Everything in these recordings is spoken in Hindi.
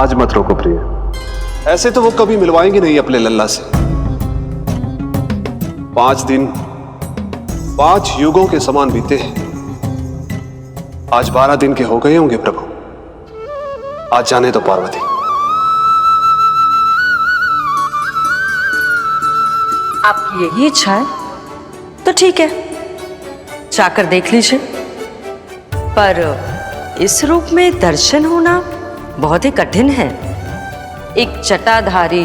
आज मत रोको प्रिय, ऐसे तो वो कभी मिलवाएंगे नहीं अपने लल्ला से। 5 दिन 5 युगों के समान बीते हैं, आज 12 दिन के हो गए होंगे प्रभु। आज जाने तो पार्वती। आपकी यही इच्छा है तो ठीक है, जाकर देख लीजिए। पर इस रूप में दर्शन होना बहुत ही कठिन है। एक जटाधारी,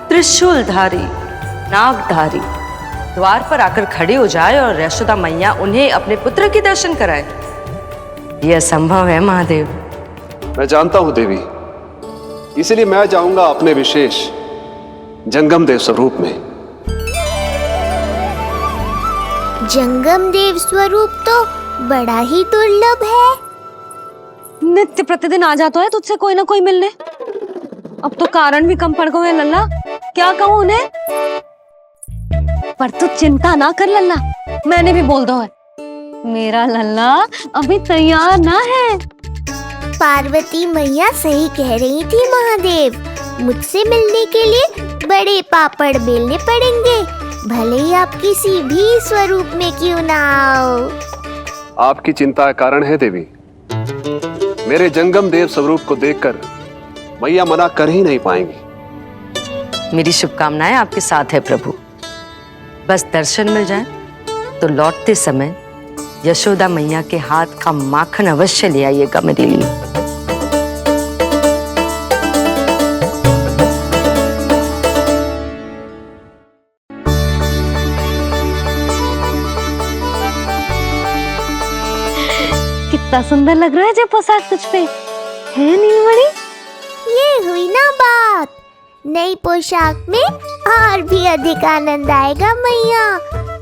त्रिशूलधारी, नागधारी द्वार पर आकर खड़े हो जाए और यशोदा मैया उन्हें अपने पुत्र के दर्शन कराए, यह असंभव है महादेव। मैं जानता हूं देवी, इसलिए मैं जाऊंगा अपने विशेष जंगम देव स्वरूप में। जंगम देव स्वरूप तो बड़ा ही दुर्लभ है। नित्य प्रतिदिन आ जाता है तुझसे कोई ना कोई मिलने, अब तो कारण भी कम पड़ गए हैं लल्ला, क्या कहूँ उन्हें। पर तू चिंता ना कर लल्ला, मैंने भी बोल दो है, मेरा लल्ला अभी तैयार ना है। पार्वती मैया सही कह रही थी महादेव, मुझसे मिलने के लिए बड़े पापड़ बेलने पड़ेंगे, भले ही आप किसी भी स्वरूप में क्यों ना आओ। आपकी चिंता का कारण है देवी, मेरे जंगम देव स्वरूप को देखकर मैया मना कर ही नहीं पाएंगी। मेरी शुभकामनाएं आपके साथ है प्रभु। बस दर्शन मिल जाए तो लौटते समय यशोदा मैया के हाथ का माखन अवश्य ले आइएगा मेरे लिए। कितना सुंदर लग रहा है जो पोशाक तुझ पे है नीलमणि। ये हुई ना बात, नई पोशाक में और भी अधिक आनंद आएगा मैया,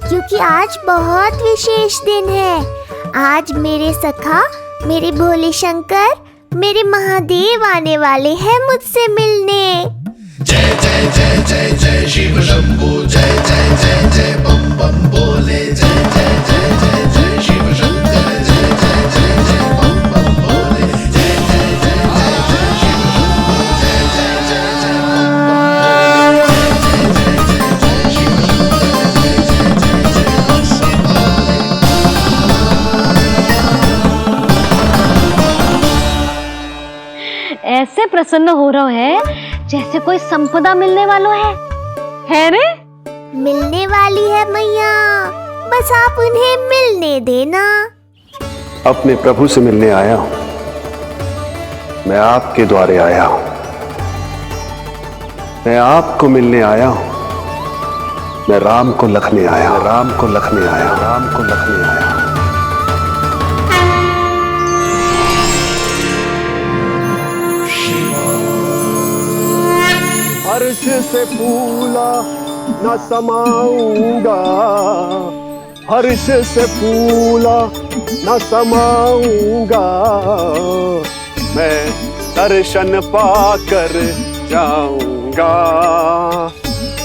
क्योंकि आज बहुत विशेष दिन है। आज मेरे सखा, मेरे भोले शंकर, मेरे महादेव आने वाले हैं मुझसे मिलने। जय जय जय जय जय शिव शंभू, जय जय जय जय बम बम बोले, जय जय जय जय जय शिव शंकर, जय जय जय जय बम बम बोले, जय जय जय जय जय शिव शंभू, जय जय जय जय बम बम। ऐसे प्रसन्न हो रहा है जैसे कोई संपदा मिलने वाला है रे। मिलने वाली है मैया, बस आप उन्हें मिलने देना। अपने प्रभु से मिलने आया हूं, मैं आपके द्वारे आया हूं, मैं आपको मिलने आया हूं, मैं राम को लखने आया, राम को लखने आया, राम को लखने आया। हर्ष से फूला न समाऊंगा, हर्ष से फूला न समाऊंगा, मैं दर्शन पाकर जाऊंगा,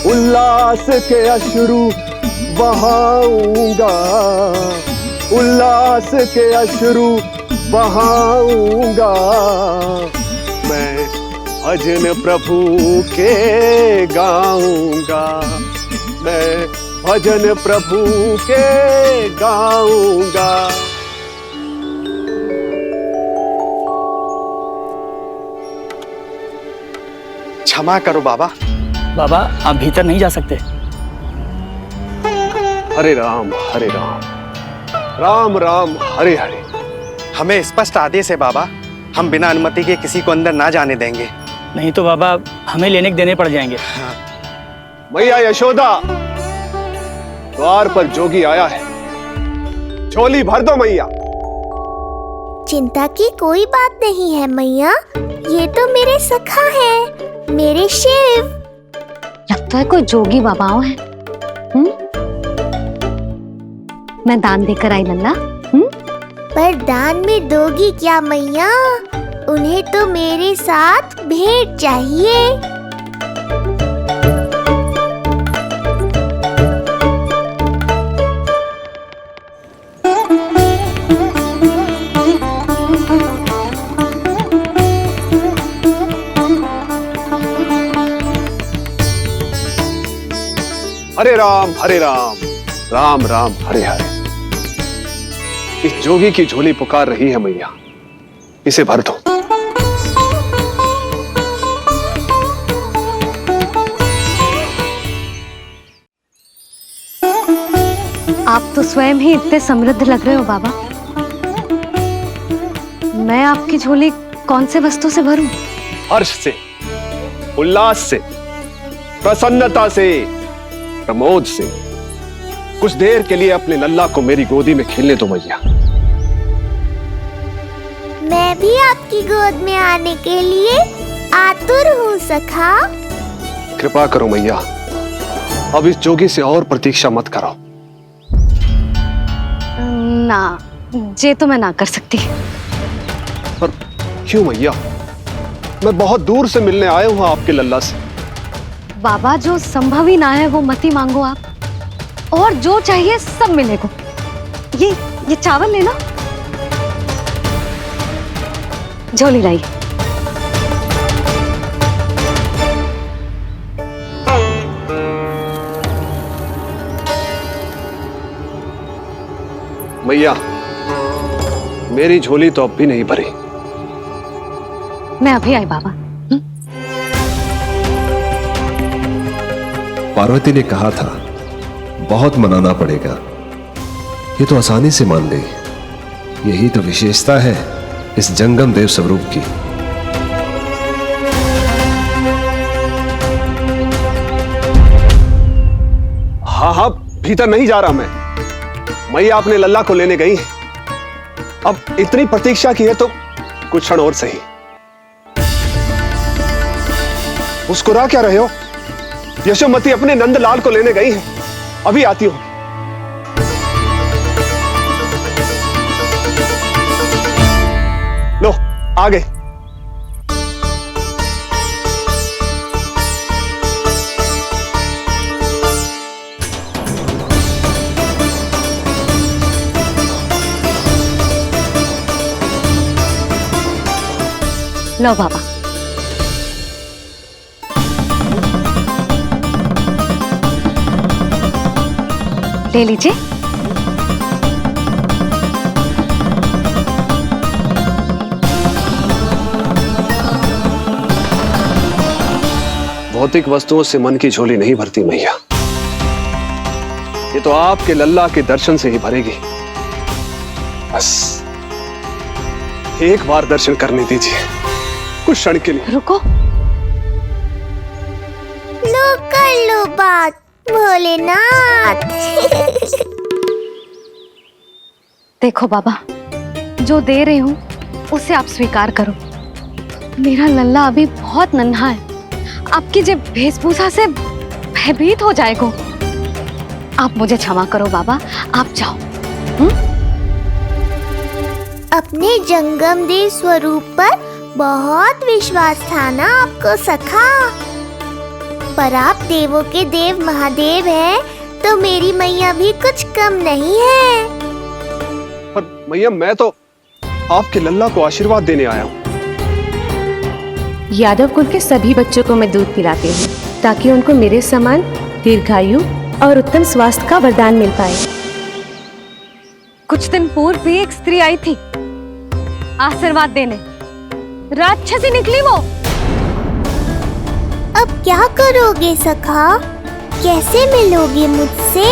उल्लास के अश्रु बहाऊंगा, उल्लास के अश्रु बहाऊंगा, मैं भजन प्रभु के गाऊंगा, मैं भजन प्रभु के गाऊंगा। क्षमा करो बाबा। बाबा आप भीतर नहीं जा सकते। हरे राम हरे राम, राम राम हरे हरे। हमें स्पष्ट आदेश है बाबा, हम बिना अनुमति के किसी को अंदर ना जाने देंगे। नहीं तो बाबा हमें लेने के देने पड़ जाएंगे। मैया यशोदा, द्वार पर जोगी आया है, झोली भर दो मैया। चिंता की कोई बात नहीं है मैया, ये तो मेरे सखा है, मेरे शिव। लगता है कोई जोगी बाबाओं है। मैं दान देकर आई लल्ला। पर दान में दोगी क्या मैया, उन्हें तो मेरे साथ भेंट चाहिए। हरे राम राम राम हरे हरे। इस जोगी की झोली पुकार रही है मैया, इसे भर दो। आप तो स्वयं ही इतने समृद्ध लग रहे हो बाबा। मैं आपकी झोली कौन से वस्तु से भरूं? हर्ष से, उल्लास से, प्रसन्नता से, प्रमोद से। कुछ देर के लिए अपने लल्ला को मेरी गोदी में खेलने दो मैया। मैं भी आपकी गोद में आने के लिए आतुर हूँ सखा। कृपा करो मैया, अब इस जोगी से और प्रतीक्षा मत करो। ना, जे तो मैं ना कर सकती। पर क्यों मैया? मैं बहुत दूर से मिलने आया हूँ आपके लल्ला से। बाबा, जो संभव ही ना है वो मत ही मांगो आप, और जो चाहिए सब मिलेगा। ये चावल लेना, झोली लाई। मैया, मेरी झोली तो अब भी नहीं भरी। मैं अभी आई बाबा। पार्वती ने कहा था बहुत मनाना पड़ेगा, ये तो आसानी से मान गई। यही तो विशेषता है इस जंगम देव स्वरूप की। हाँ हाँ, भीतर नहीं जा रहा मैं। मैया अपने लल्ला को लेने गई है। अब इतनी प्रतीक्षा की है तो कुछ क्षण और सही। मुस्कुरा क्या रहे हो? यशोमती अपने नंदलाल को लेने गई है, अभी आती हूं। लो, आ गए। लो बाबा। ले लीजिए। भौतिक वस्तुओं से मन की झोली नहीं भरती मैया, ये तो आपके लल्ला के दर्शन से ही भरेगी। बस एक बार दर्शन करने दीजिए, कुछ क्षण के लिए। रुको। लो कर लो बात भोलेनाथ। देखो बाबा, जो दे रही हूं उसे आप स्वीकार करो। मेरा लल्ला अभी बहुत नन्हा है, आपकी जब वेशभूषा से भयभीत हो जाएगा। आप मुझे क्षमा करो बाबा, आप जाओ। अपने जंगम देव स्वरूप पर बहुत विश्वास था ना आपको सखा। पर आप देवों के देव महादेव हैं, तो मेरी मैया भी कुछ कम नहीं है। पर मैया, मैं तो आपके लल्ला को आशीर्वाद देने आया हूँ। यादव कुल के सभी बच्चों को मैं दूध पिलाती हूँ, ताकि उनको मेरे समान दीर्घायु और उत्तम स्वास्थ्य का वरदान मिल पाए। कुछ दिन पूर्व भी एक स्त्री आई थी आशीर्वाद देने, राक्षसी निकली वो। अब क्या करोगे सखा? कैसे मिलोगे मुझसे?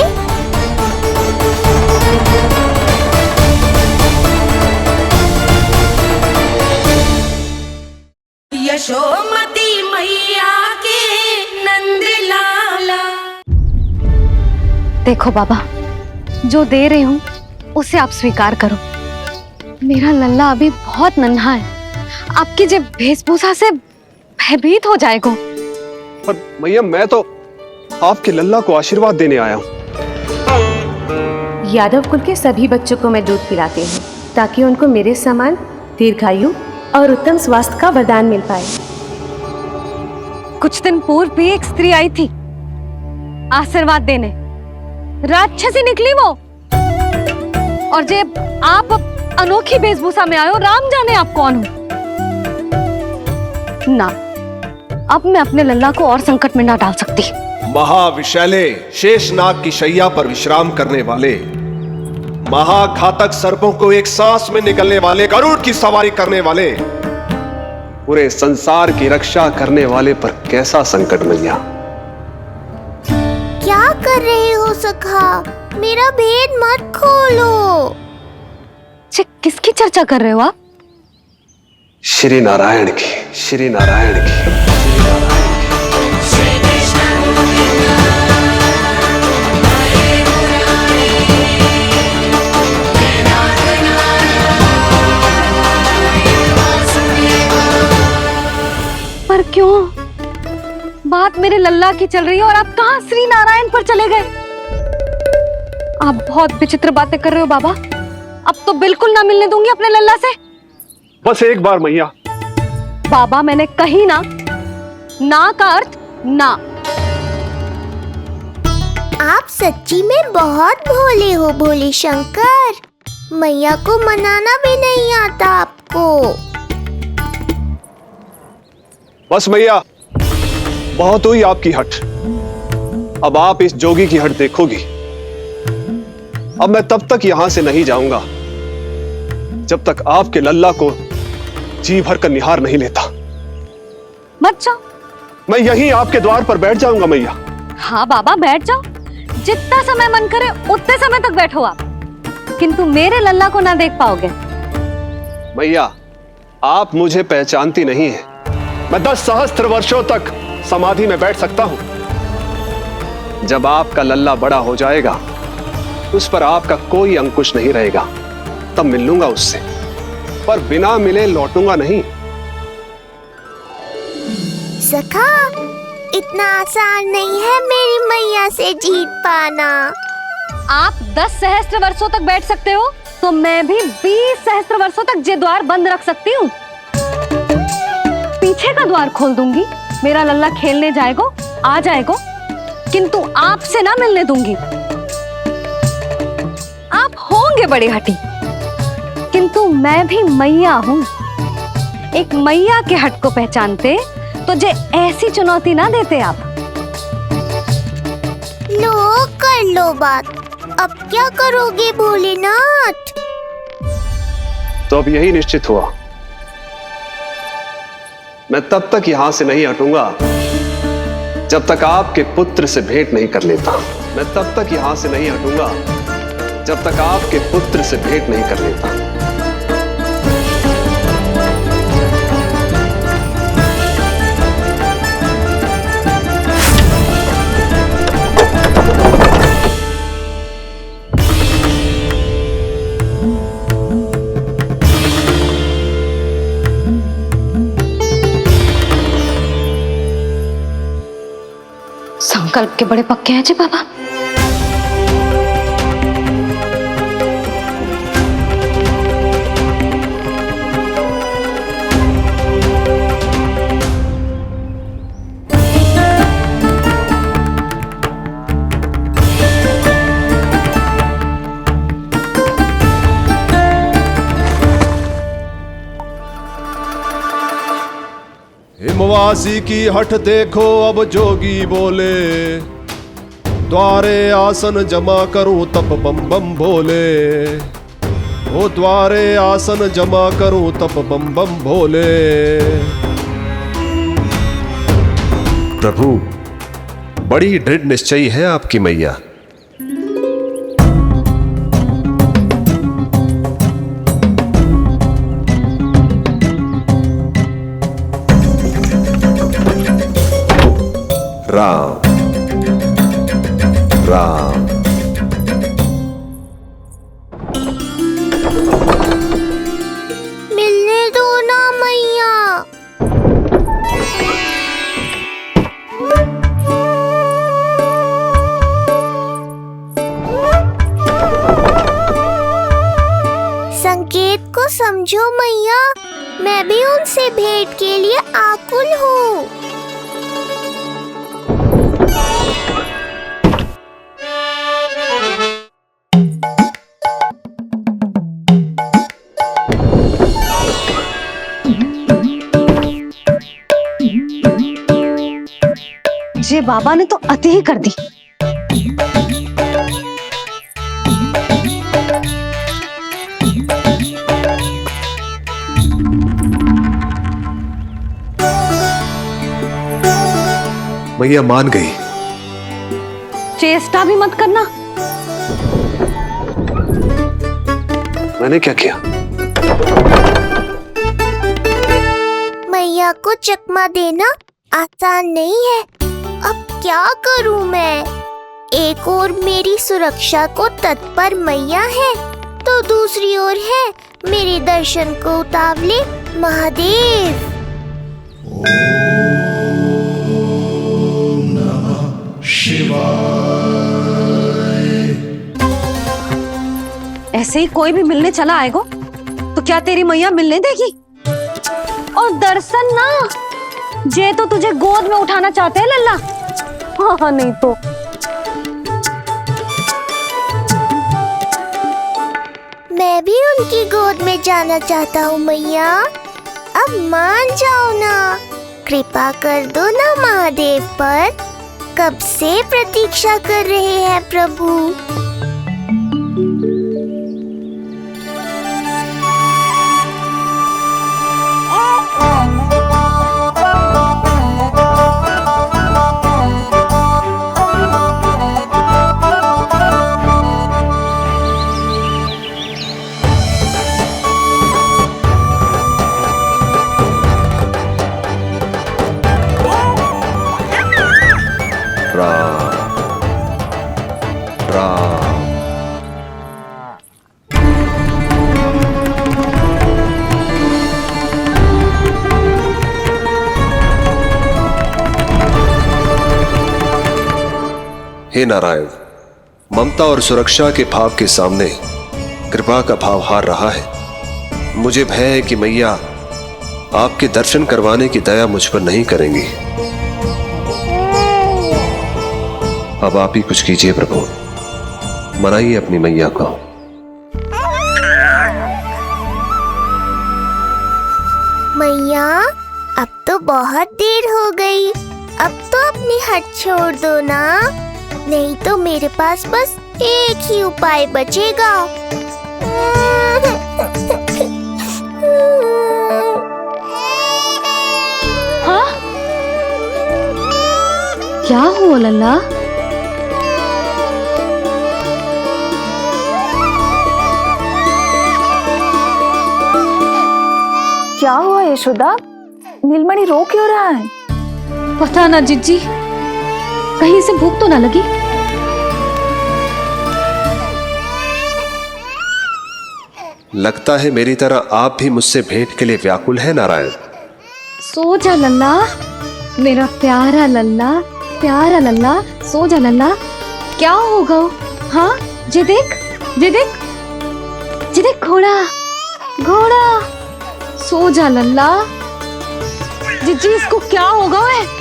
यशोमती मैया के नंद लाला। देखो बाबा, जो दे रही हूं उसे आप स्वीकार करो। मेरा लल्ला अभी बहुत नन्हा है, आपकी जब वेशभूषा से भयभीत हो जाएगा। पर मैया, मैं तो आपके लल्ला को आशीर्वाद देने आया हूँ। यादव कुल के सभी बच्चों को मैं दूध पिलाती हूँ, ताकि उनको मेरे समान दीर्घायु और उत्तम स्वास्थ्य का वरदान मिल पाए। कुछ दिन पूर्व भी एक स्त्री आई थी आशीर्वाद देने, राक्षसी निकली वो। और जब आप अनोखी वेशभूषा में आए हो, राम जाने आप कौन हो। ना, अब मैं अपने लल्ला को और संकट में ना डाल सकती। महाविशैले शेषनाग की शैया पर विश्राम करने वाले, महाघातक सर्पों को एक सांस में निगलने वाले, गरुड़ की सवारी करने वाले, पूरे संसार की रक्षा करने वाले पर कैसा संकट मैया। क्या कर रहे हो सखा? मेरा भेद मत खोलो। किसकी चर्चा कर रहे हो आप? श्री नारायण की, श्री नारायण की। पर क्यों? बात मेरे लल्ला की चल रही है और आप कहां श्री नारायण पर चले गए? आप बहुत विचित्र बातें कर रहे हो बाबा। अब तो बिल्कुल ना मिलने दूंगी अपने लल्ला से। बस एक बार मैया। बाबा मैंने कही ना, ना का अर्थ ना। आप सच्ची में बहुत भोले हो भोले शंकर। मैया को मनाना भी नहीं आता आपको। बस मैया, बहुत हुई आपकी हट। अब आप इस जोगी की हट देखोगी। अब मैं तब तक यहां से नहीं जाऊंगा जब तक आपके लल्ला को जी भर कर निहार नहीं लेता। मत जाओ। मैं यहीं आपके द्वार पर बैठ जाऊंगा मैया। हाँ बाबा बैठ जाओ, जितना समय मन करे उतने समय तक बैठो आप, किंतु मेरे लल्ला को ना देख पाओगे। मैया, आप मुझे पहचानती नहीं है। मैं 10 सहस्त्र वर्षों तक समाधि में बैठ सकता हूं। जब आपका लल्ला बड़ा हो जाएगा, उस पर आपका कोई अंकुश नहीं रहेगा, तब मिल लूंगा उससे, पर बिना मिले लौटूंगा नहीं। सखा, इतना आसान नहीं है मेरी मैया से जीत पाना। आप 10 सहस्त्र वर्षों तक बैठ सकते हो, तो मैं भी 20 सहस्त्र वर्षों तक ये द्वार बंद रख सकती हूँ। पीछे का द्वार खोल दूंगी, मेरा लल्ला खेलने जाएगा, आ जाएगा, किंतु आपसे ना मिलने दूंगी। आप होंगे बड़ी हठी, किंतु मैं भी मैया हूँ। एक मैया के हट को पहचानते तो जे ऐसी चुनौती ना देते आप। लो कर लो बात। अब क्या करोगे भोलेनाथ? तो अब यही निश्चित हुआ, मैं तब तक यहां से नहीं हटूंगा जब तक आपके पुत्र से भेंट नहीं कर लेता। मैं तब तक यहां से नहीं हटूंगा जब तक आपके पुत्र से भेंट नहीं कर लेता। संकल्प के बड़े पक्के हैं जी बाबा। हिमवासी की हठ देखो अब जोगी बोले, द्वारे आसन जमा करूं तप बम बम भोले। ओ द्वारे आसन जमा करूं तप बम बम भोले। प्रभु, बड़ी दृढ़ निश्चयी है आपकी मैया। राम राम। मिलने दो ना मैया। संकेत को समझो मैया, मैं भी उनसे भेंट के लिए आकुल हूँ। जे बाबा ने तो अति ही कर दी। मैया मान गई। चेष्टा भी मत करना। मैंने क्या किया? मैया को चकमा देना आसान नहीं है। अब क्या करूं मैं? एक ओर मेरी सुरक्षा को तत्पर मैया है, तो दूसरी ओर है मेरे दर्शन को उतावले महादेव। ऐसे ही कोई भी मिलने चला आएगा तो क्या तेरी मैया मिलने देगी? और दर्शन ना, जे तो तुझे गोद में उठाना चाहते हैं लल्ला। हाँ नहीं तो मैं भी उनकी गोद में जाना चाहता हूँ मैया। अब मान जाओ ना, कृपा कर दो ना महादेव पर। कब से प्रतीक्षा कर रहे हैं प्रभु। हे नारायण, ममता और सुरक्षा के भाव के सामने कृपा का भाव हार रहा है। मुझे भय है कि मैया आपके दर्शन करवाने की दया मुझ पर नहीं करेंगी। अब आप ही कुछ कीजिए प्रभु, मनाइए अपनी मैया को। मैया अब तो बहुत देर हो गई। अब तो अपनी हट छोड़ दो ना, नहीं तो मेरे पास बस एक ही उपाय बचेगा। हाँ? क्या हुआ लल्ला? क्या हुआ यशोदा? नीलमणि रो क्यों रहा है? पता ना जीजी, कहीं से भूख तो ना लगी? लगता है मेरी तरह आप भी मुझसे भेंट के लिए व्याकुल है नारायण। सो जा लल्ला, मेरा प्यारा लल्ला, प्यारा लल्ला, सो जा लल्ला। क्या होगा? हाँ जे देख, जे देख, जे देख, घोड़ा, घोड़ा। सो जा लल्ला। जीजी इसको क्या होगा? है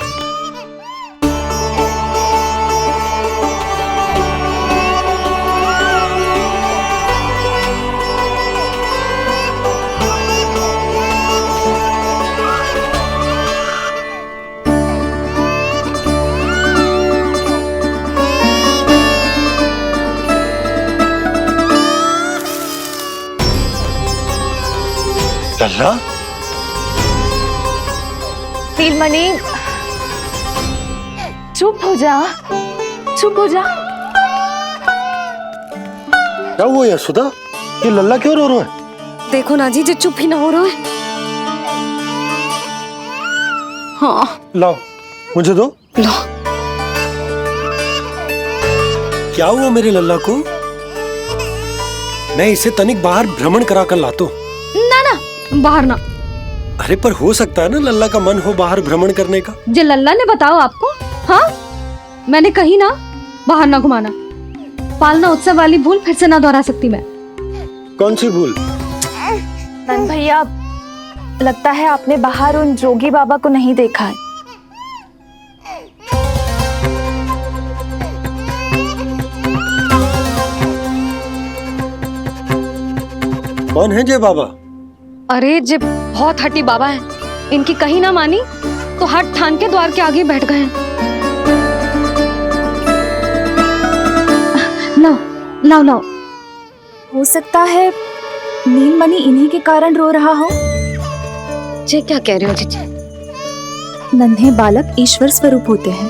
लल्ला? नीलमणि चुप हो जा, चुप हो जा। क्या हुआ यशोदा? ये लल्ला क्यों रो रहा है? देखो ना जी, जे चुप ही ना हो रहा है। हाँ लाओ, मुझे दो। लो। क्या हुआ मेरे लल्ला को? मैं इसे तनिक बाहर भ्रमण करा कर लाता हूँ। ना ना, बाहर ना। अरे पर हो सकता है ना लल्ला का मन हो बाहर भ्रमण करने का। जे लल्ला ने बताओ आपको? हाँ, मैंने कही ना बाहर ना घुमाना। पालना उत्सव वाली भूल फिर से ना दोहरा सकती मैं। कौन सी भूल? नंद भैया, लगता है आपने बाहर उन जोगी बाबा को नहीं देखा है। कौन है जय बाबा? अरे जे बहुत हट्टी बाबा है, इनकी कहीं ना मानी तो हाथ ठान के द्वार के आगे बैठ गए हैं। लाओ लाओ लाओ। हो सकता है नीलमणि इन्हीं के कारण रो रहा हो। जी क्या कह रहे हो जीजी? नन्हे बालक ईश्वर स्वरूप होते हैं।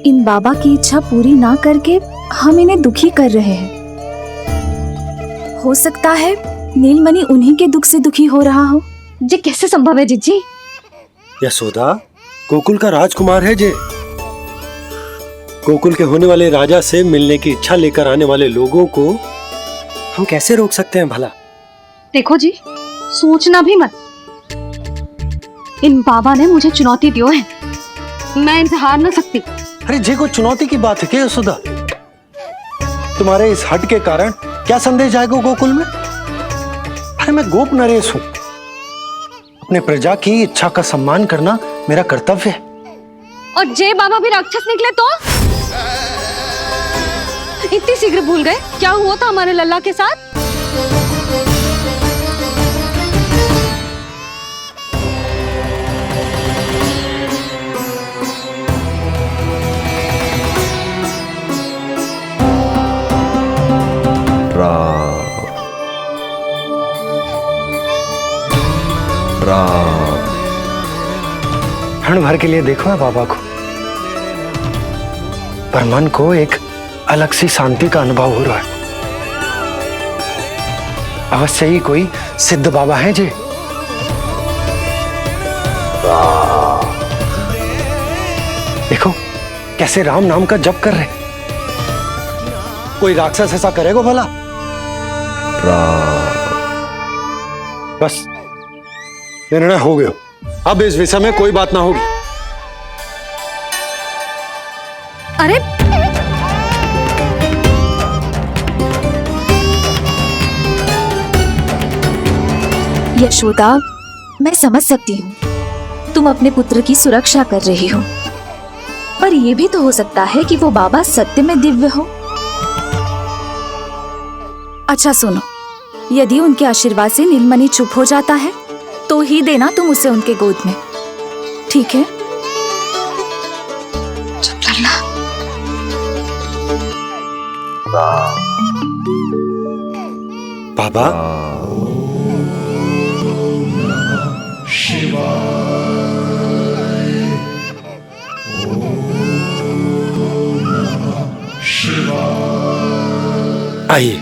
इन बाबा की इच्छा पूरी ना करके हम इन्हें दुखी कर रहे हैं। हो सकता है नीलमणि उन्हीं के दुख से दुखी हो रहा हो। जी कैसे संभव है जीजी? यशोदा, गोकुल का राजकुमार है जे। गोकुल के होने वाले राजा से मिलने की इच्छा लेकर आने वाले लोगों को हम कैसे रोक सकते हैं भला? देखो जी, सोचना भी मत। इन बाबा ने मुझे चुनौती दियो है, मैं इनसे हार ना सकती। अरे जे को चुनौती की बात है क्या यशोदा? तुम्हारे इस हट के कारण क्या संदेश जाएगा गोकुल में? अरे मैं गोप नरेश हूं। अपने प्रजा की इच्छा का सम्मान करना मेरा कर्तव्य है। और जे बाबा भी राक्षस निकले तो? इतनी शीघ्र भूल गए क्या हुआ था हमारे लल्ला के साथ? क्षण भर के लिए देखो है बाबा को, पर मन को एक अलग सी शांति का अनुभव हो रहा है। अवश्य ही कोई सिद्ध बाबा है जी। देखो कैसे राम नाम का जप कर रहे। कोई राक्षस ऐसा करेगा भला? बस निर्णय हो गया, अब इस विषय में कोई बात ना होगी। अरे यशोदा, मैं समझ सकती हूँ तुम अपने पुत्र की सुरक्षा कर रही हो, पर यह भी तो हो सकता है कि वो बाबा सत्य में दिव्य हो। अच्छा सुनो, यदि उनके आशीर्वाद से नीलमणि चुप हो जाता है तो ही देना तुम उसे उनके गोद में, ठीक है? चुप लल्ला। बाबा आइए।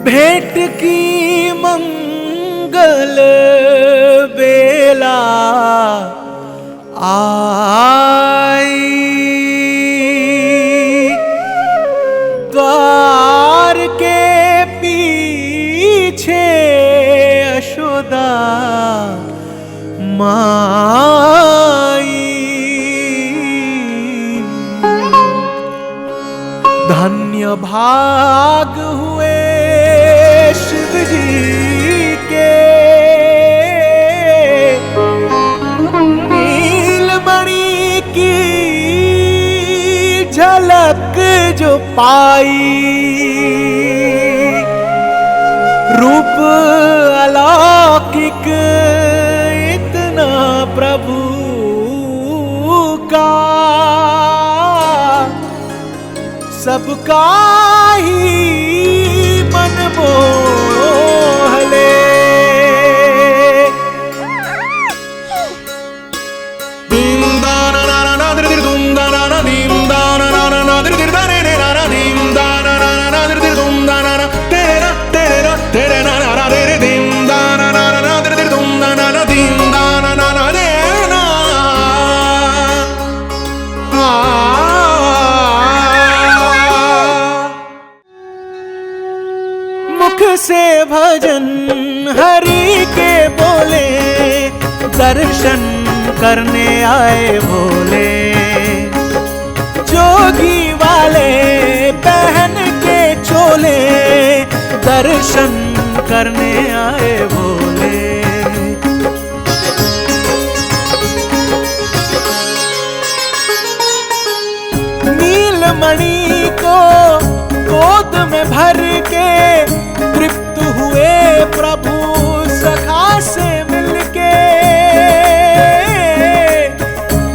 भेंट की मंगल बेला आई, द्वार के पीछे यशोदा माई। धन्य भाग हुए शिव जी के, नीलमणि की झलक जो पाई। रूप अलौकिक इतना प्रभु का, सबका ही मन मोह ले। Bunda से भजन हरि के बोले, दर्शन करने आए भोले। जोगी वाले पहन के चोले, दर्शन करने आए भोले। नीलमणि को गोद में भर के तृप्त हुए प्रभु सखा से मिलके।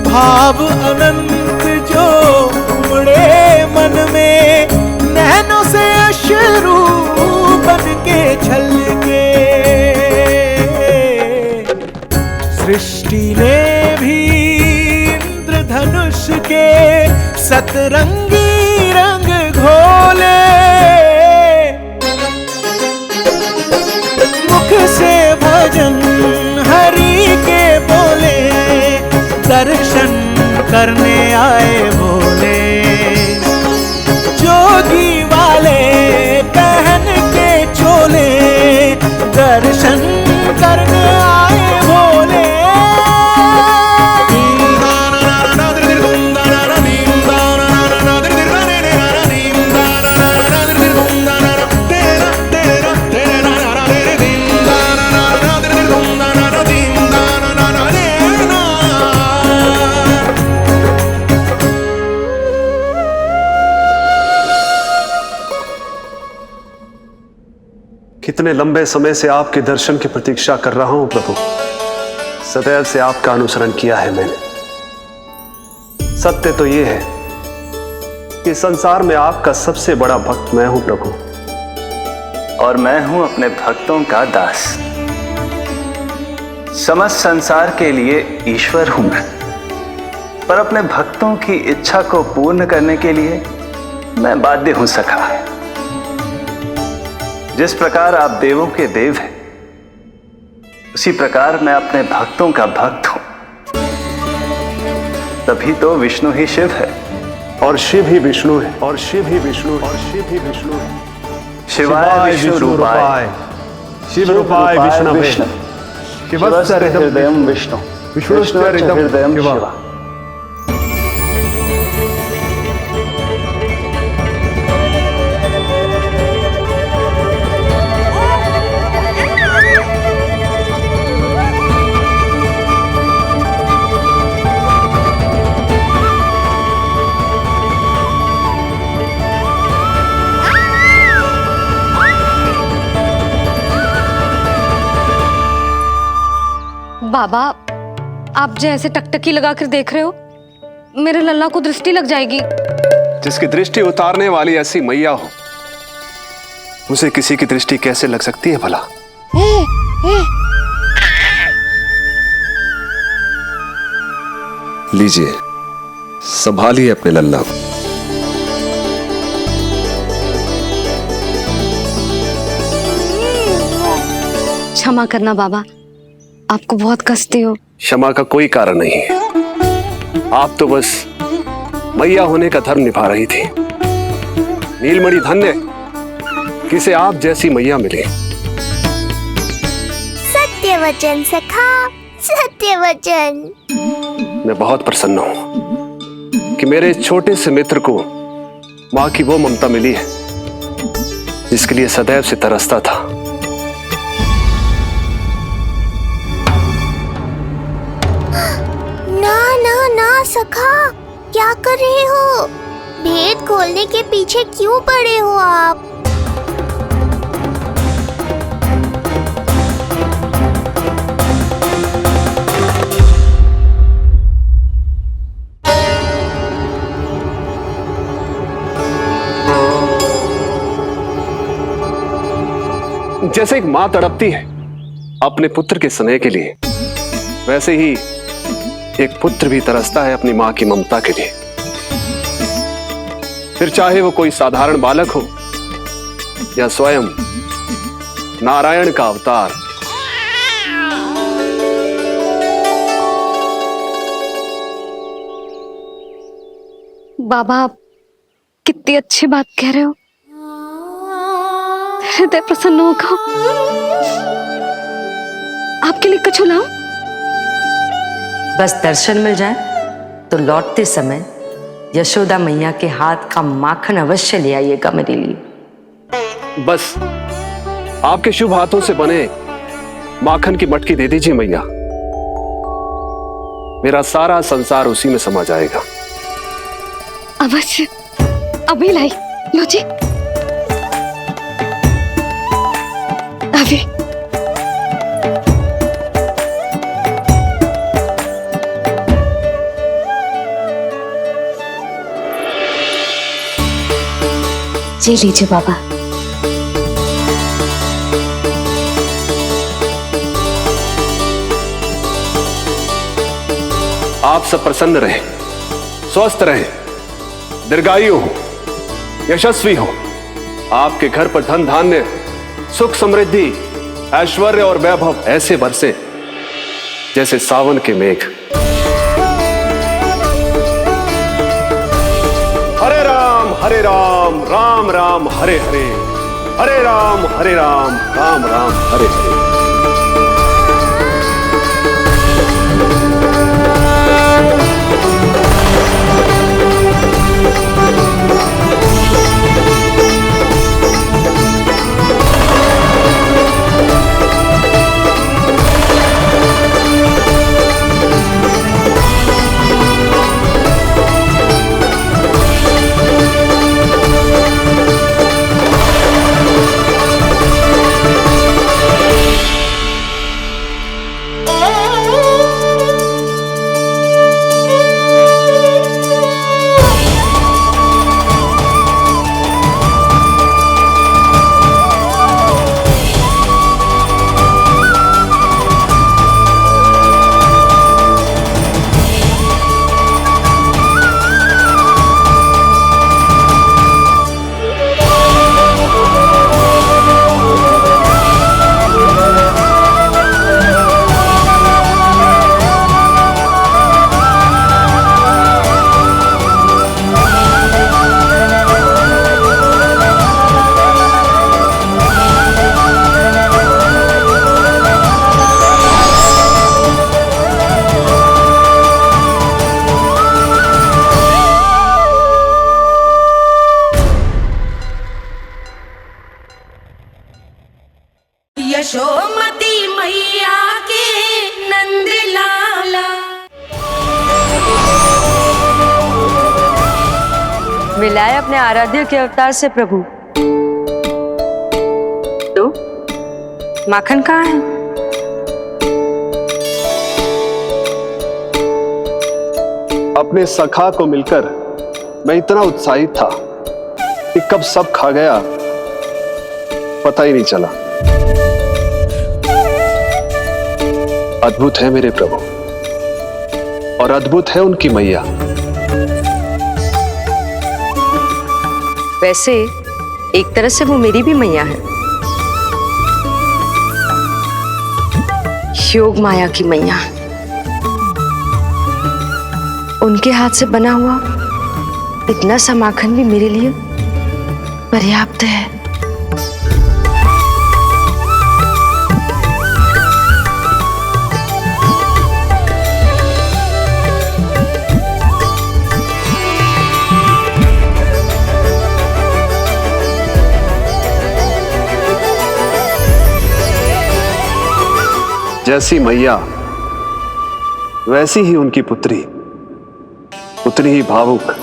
भाव अनंत जो उमड़े मन में, नैनों से अश्रु बन के छलके। सृष्टि ने भी इंद्रधनुष के सतरंगी रंग घोले। मुख से भजन हरि के बोले, दर्शन करने आए भोले। जोगी वाले पहन के चोले, दर्शन करने आए भोले। कितने लंबे समय से आपके दर्शन की प्रतीक्षा कर रहा हूं प्रभु। सदैव से आपका अनुसरण किया है मैंने। सत्य तो यह है कि संसार में आपका सबसे बड़ा भक्त मैं हूं प्रभु, और मैं हूं अपने भक्तों का दास। समस्त संसार के लिए ईश्वर हूं मैं, पर अपने भक्तों की इच्छा को पूर्ण करने के लिए मैं बाध्य हूं सखा। जिस प्रकार आप देवों के देव हैं, उसी प्रकार मैं अपने भक्तों का भक्त हूं। तभी तो विष्णु ही शिव है, और शिव ही विष्णु है, और शिव ही विष्णु है, और शिव ही विष्णु है। शिवाय विष्णु रूपाय, शिव रूपाय विष्णवे, शिवस्य हृदयं विष्णु, विष्णुस्य हृदयं शिव। बाबा, आप जो ऐसे टकटकी लगाकर देख रहे हो, मेरे लल्ला को दृष्टि लग जाएगी। जिसकी दृष्टि उतारने वाली ऐसी मैया हो, उसे किसी की दृष्टि कैसे लग सकती है भला? लीजिए, संभालिए अपने लल्ला को। क्षमा करना बाबा, आपको बहुत कष्ट हो। क्षमा का कोई कारण नहीं है। आप तो बस मैया होने का धर्म निभा रही थी। नीलमणि धन्य किसे आप जैसी मैया मिले। सत्य वचन सखा, सत्य वचन। मैं बहुत प्रसन्न हूं कि मेरे छोटे से मित्र को मां की वो ममता मिली है जिसके लिए सदैव से तरसता था। ना ना ना सखा, क्या कर रहे हो? भेद खोलने के पीछे क्यों पड़े हो आप? जैसे एक मां तड़पती है अपने पुत्र के स्नेह के लिए, वैसे ही एक पुत्र भी तरसता है अपनी मां की ममता के लिए। फिर चाहे वो कोई साधारण बालक हो या स्वयं नारायण का अवतार। बाबा, आप कितनी अच्छी बात कह रहे हो। हृदय प्रसन्न होगा। आपके लिए कछु लाऊं? बस दर्शन मिल जाए तो लौटते समय यशोदा मैया के हाथ का माखन अवश्य ले आइएगा मेरे लिए। बस आपके शुभ हाथों से बने माखन की मटकी दे दीजिए मैया, मेरा सारा संसार उसी में समा जाएगा। अवश्य, अभी लाई। लो जी, अभी। जी लीजिए बाबा। आप सब प्रसन्न रहें, स्वस्थ रहें, दीर्घायु हो, यशस्वी हो। आपके घर पर धन धान्य, सुख समृद्धि, ऐश्वर्य और वैभव ऐसे बरसे जैसे सावन के मेघ। हरे राम राम राम हरे हरे, हरे राम राम राम हरे हरे। यशोमती मैया के नंद लाला। मिलाए अपने आराध्य के अवतार से प्रभु। तो माखन कहाँ है? अपने सखा को मिलकर मैं इतना उत्साहित था कि कब सब खा गया पता ही नहीं चला। अद्भुत है मेरे प्रभु और अद्भुत है उनकी मैया। वैसे एक तरह से वो मेरी भी मैया है, योग माया की मैया। उनके हाथ से बना हुआ इतना सा माखन भी मेरे लिए पर्याप्त है। जैसी मैया वैसी ही उनकी पुत्री, उतनी ही भावुक,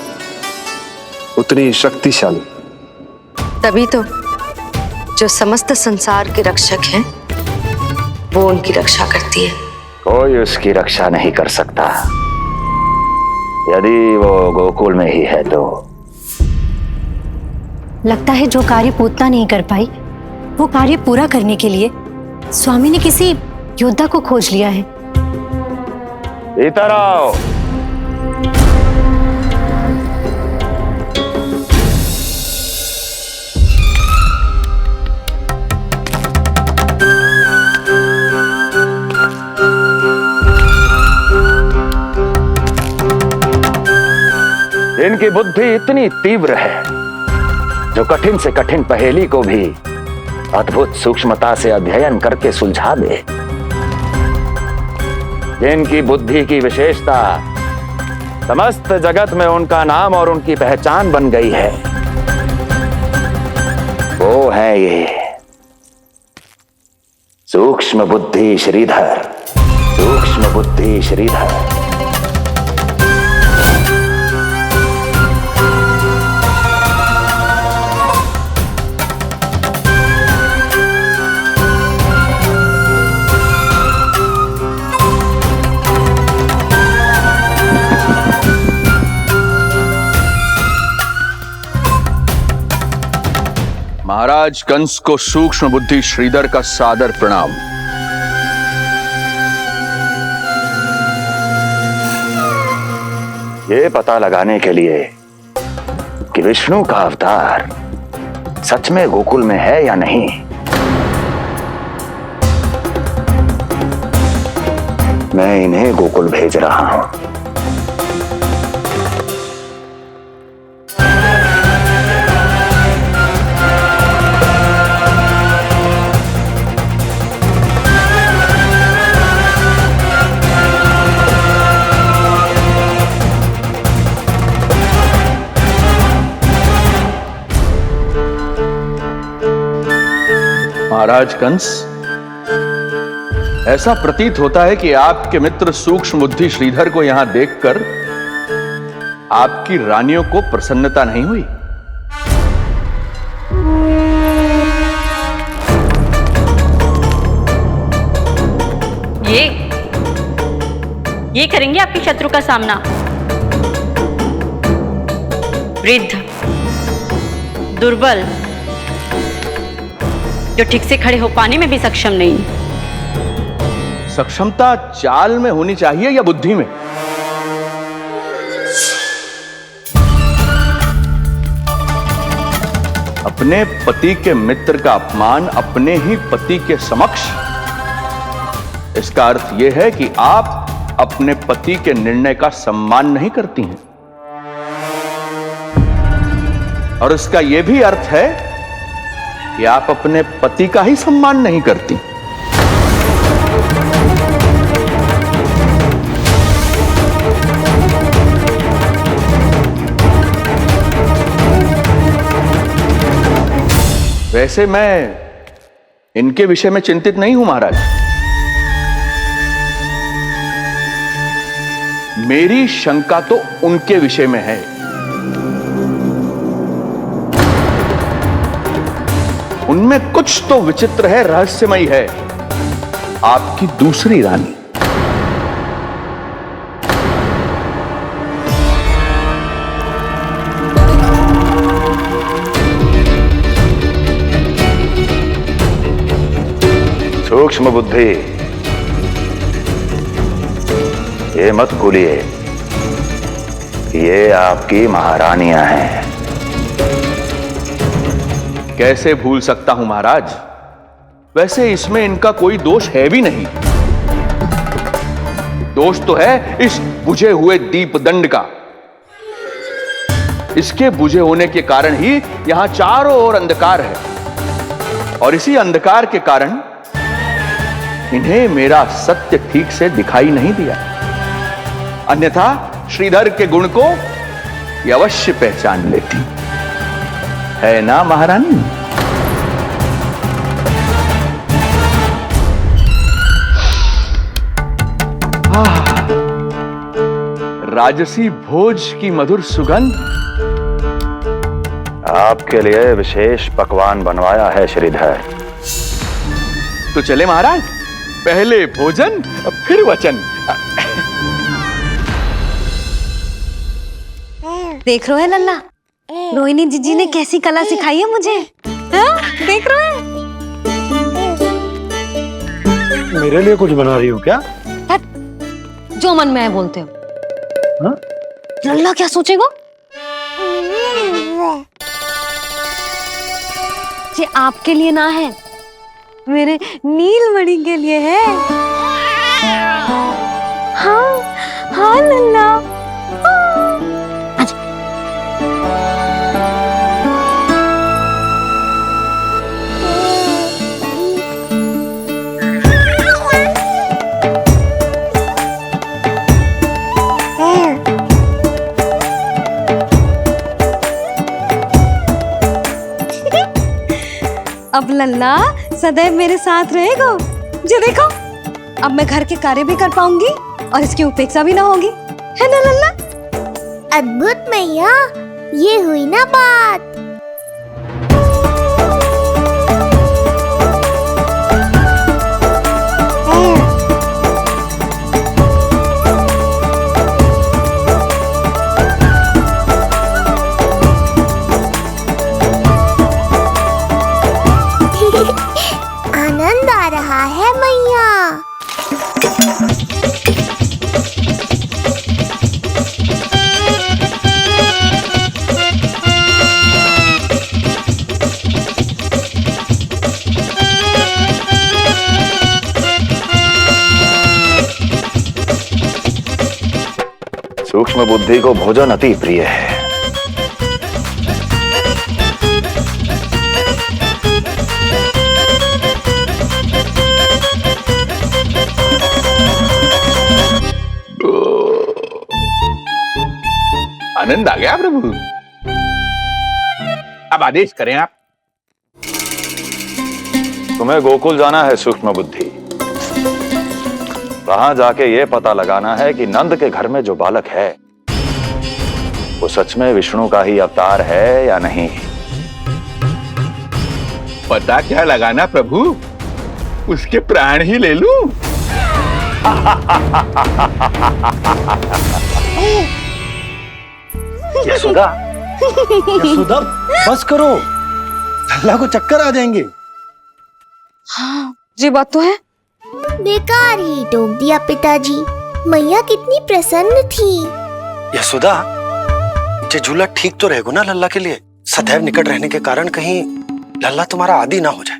उतनी ही शक्तिशाली। तभी तो जो समस्त संसार के रक्षक हैं वो उनकी रक्षा करती है। कोई उसकी रक्षा नहीं कर सकता यदि वो गोकुल में ही है तो। लगता है जो कार्य पूतना नहीं कर पाई वो कार्य पूरा करने के लिए स्वामी ने किसी योद्धा को खोज लिया है। इधर आओ। इनकी बुद्धि इतनी तीव्र है जो कठिन से कठिन पहेली को भी अद्भुत सूक्ष्मता से अध्ययन करके सुलझा दे। जिनकी बुद्धि की विशेषता समस्त जगत में उनका नाम और उनकी पहचान बन गई है, वो है ये सूक्ष्म बुद्धि श्रीधर। सूक्ष्म बुद्धि श्रीधर। महाराज कंस को सूक्ष्म बुद्धि श्रीधर का सादर प्रणाम। ये पता लगाने के लिए कि विष्णु का अवतार सच में गोकुल में है या नहीं, मैं इन्हें गोकुल भेज रहा हूं। महाराज कंस, ऐसा प्रतीत होता है कि आपके मित्र सूक्ष्म बुद्धि श्रीधर को यहां देखकर आपकी रानियों को प्रसन्नता नहीं हुई। ये करेंगे आपके शत्रु का सामना। वृद्ध, दुर्बल, जो ठीक से खड़े हो पाने में भी सक्षम नहीं। सक्षमता चाल में होनी चाहिए या बुद्धि में? अपने पति के मित्र का अपमान अपने ही पति के समक्ष, इसका अर्थ यह है कि आप अपने पति के निर्णय का सम्मान नहीं करती हैं। और इसका यह भी अर्थ है कि आप अपने पति का ही सम्मान नहीं करती। वैसे मैं इनके विषय में चिंतित नहीं हूं महाराज। मेरी शंका तो उनके विषय में है। उनमें कुछ तो विचित्र है, रहस्यमयी है। आपकी दूसरी रानी। सूक्ष्म बुद्धि, ये मत भूलिए कि ये आपकी महारानियां हैं। कैसे भूल सकता हूं महाराज? वैसे इसमें इनका कोई दोष है भी नहीं। दोष तो है इस बुझे हुए दीपदंड का। इसके बुझे होने के कारण ही यहां चारों ओर अंधकार है, और इसी अंधकार के कारण इन्हें मेरा सत्य ठीक से दिखाई नहीं दिया। अन्यथा श्रीधर के गुण को ये अवश्य पहचान लेती, है ना महारानी? राजसी भोज की मधुर सुगंध। आपके लिए विशेष पकवान बनवाया है श्रीधर। तो चले महाराज, पहले भोजन फिर वचन। देख रहे हो लल्ला, रोहिणी जीजी ने कैसी कला सिखाई है मुझे। हाँ? देख रहे हो? मेरे लिए कुछ बना रही हो क्या? जो मन में है बोलते हो। हाँ? लल्ला क्या सोचेगा? ये आपके लिए ना है, मेरे नीलमणि के लिए है। हाँ हाँ लल्ला। अब लल्ला सदैव मेरे साथ रहेगा। जो देखो, अब मैं घर के कार्य भी कर पाऊंगी और इसकी उपेक्षा भी ना होगी, है ना लल्ला? अद्भुत मैया, ये हुई ना बात। आनंद आ रहा है मैया। सूक्ष्म बुद्धि को भोजन अति प्रिय है। आनंद आ गया प्रभु। अब आदेश करें आप। तुम्हें गोकुल जाना है सूक्ष्म बुद्धि। वहां जाके ये पता लगाना है कि नंद के घर में जो बालक है वो सच में विष्णु का ही अवतार है या नहीं। पता क्या लगाना प्रभु, उसके प्राण ही ले लूं। यशोदा, यशोदा बस करो, लल्ला को चक्कर आ जाएंगे। हाँ, ये बात तो है। बेकार ही टोक दिया पिताजी। मैया कितनी प्रसन्न थी। यशोदा, ये झूला ठीक तो रहेगा ना लल्ला के लिए? सदैव निकट रहने के कारण कहीं लल्ला तुम्हारा आदी ना हो जाए।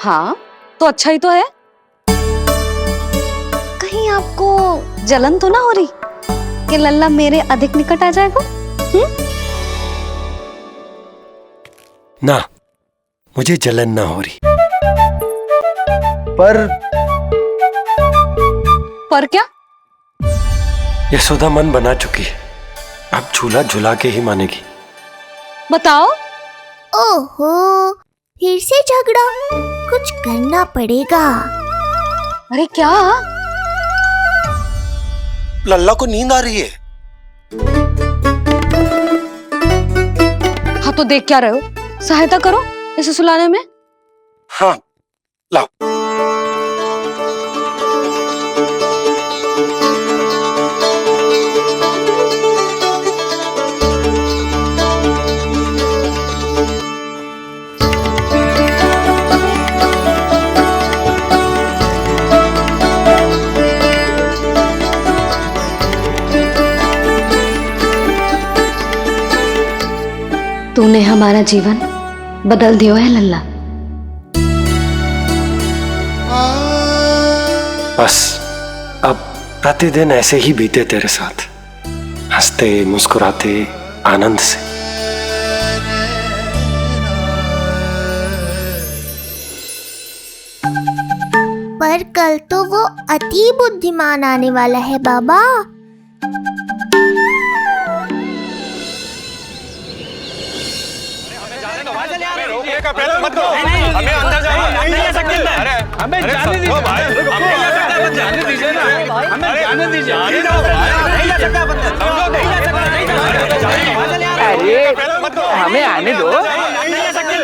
हाँ, तो अच्छा ही तो है। कहीं आपको जलन तो ना हो रही कि लल्ला मेरे अधिक निकट आ जाएगा? ना, मुझे जलन ना हो रही। पर क्या? यशोदा मन बना चुकी है, अब झूला झूला के ही मानेगी। बताओ। ओहो, फिर से झगड़ा। कुछ करना पड़ेगा। अरे क्या? लल्ला को नींद आ रही है। हाँ तो देख क्या रहे हो, सहायता करो इसे सुलाने में। हाँ, लाओ। तूने हमारा जीवन बदल दिया है लल्ला। बस अब प्रतिदिन ऐसे ही बीते तेरे साथ, हंसते मुस्कुराते आनंद से। पर कल तो वो अति बुद्धिमान आने वाला है बाबा। हमें अंदर जाने नहीं जा सकते। अरे हमें जाने दीजिए भाई, हमें जाने दीजिए ना, हमें जाने दीजिए। नहीं जा सकता बंदा, नहीं जा सकता, नहीं जा सकता। अरे हमें आने दो। नहीं जा सकते।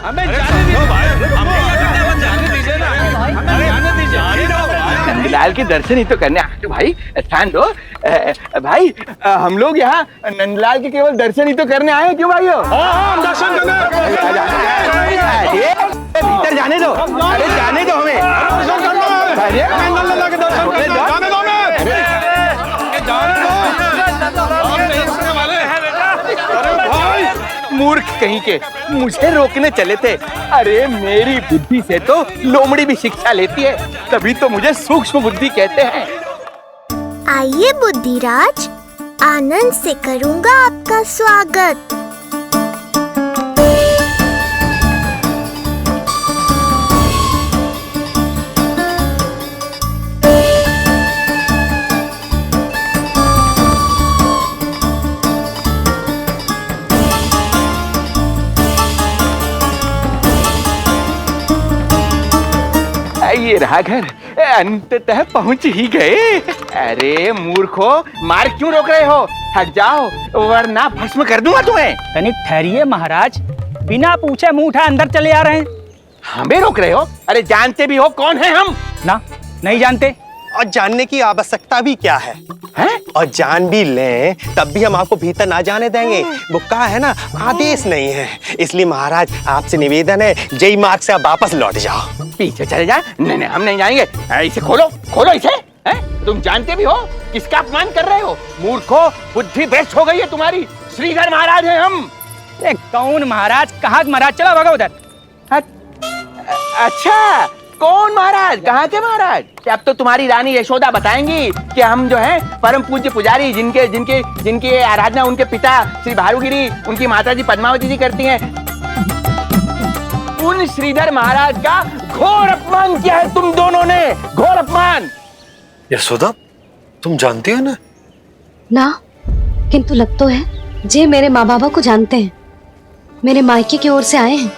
हमें जाने दीजिए भाई, हमें जाने दीजिए ना, हमें जाने दीजिए। नंदलाल के दर्शन ही तो करने आए थे भाई, स्थान दो। भाई हम लोग यहाँ नंदलाल के केवल दर्शन ही तो करने आए हैं, क्यों भाइयों? हम दर्शन करने। भीतर जाने दो। अरे जाने दो हमें। नंदलाल के दर्शन करने जाने दो हमें। जाने दो। मूर्ख कहीं के, मुझे रोकने चले थे। अरे मेरी बुद्धि से तो लोमड़ी भी शिक्षा लेती है, तभी तो मुझे सूक्ष्म बुद्धि कहते हैं। आइए बुद्धिराज, आनंद से करूंगा आपका स्वागत। ये रहा घर, अंततः पहुंच ही गए। अरे मूर्खो, मार्ग क्यों रोक रहे हो? हट जाओ वरना भस्म कर दूंगा तुम्हें। तनिक ठहरिए महाराज, बिना पूछे मुंह उठा अंदर चले आ रहे हैं। हमें रोक रहे हो? अरे जानते भी हो कौन है हम? ना, नहीं जानते। और जानने की आवश्यकता भी क्या है? और जान भी लें तब भी हम आपको भीतर ना जाने देंगे। वो कहा है ना, आदेश नहीं है। इसलिए महाराज आपसे निवेदन है, जय मार्ग से आप वापस लौट जाओ। पीछे चले जा। नहीं नहीं, हम नहीं जाएंगे। इसे खोलो, खोलो इसे। तुम जानते भी हो किसका अपमान कर रहे हो? मूर्खो, बुद्धि भ्रष्ट हो गई है तुम्हारी। श्रीधर महाराज हैं हम। कौन महाराज? कहाँ महाराज? चलो भगा उधर। अच्छा, कौन महाराज? कहाँ के महाराज? अब तो तुम्हारी रानी यशोदा बताएंगी कि हम जो है परम पूज्य पुजारी, जिनके जिनके जिनकी आराधना उनके पिता श्री भारुगिरी, उनकी माताजी पद्मावती जी करती हैं, उन श्रीधर महाराज का घोर अपमान किया है तुम दोनों ने। घोर अपमान। यशोदा, तुम जानती हो ना? ना, किंतु लग तो है जे मेरे माँ बाबा को जानते हैं। मेरे मायके की ओर से आए हैं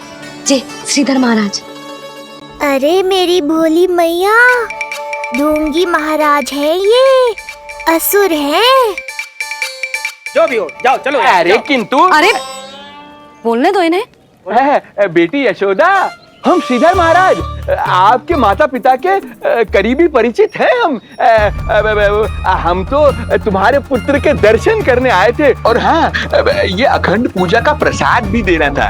जे श्रीधर महाराज। अरे मेरी भोली मैया, ढोंगी महाराज है ये, असुर है। जो भी हो, जाओ चलो। अरे किंतु, अरे बोलने दो इन्हें। बेटी यशोदा, हम श्रीधर महाराज आपके माता पिता के करीबी परिचित हैं। हम तो तुम्हारे पुत्र के दर्शन करने आए थे। और हाँ, ये अखंड पूजा का प्रसाद भी देना था।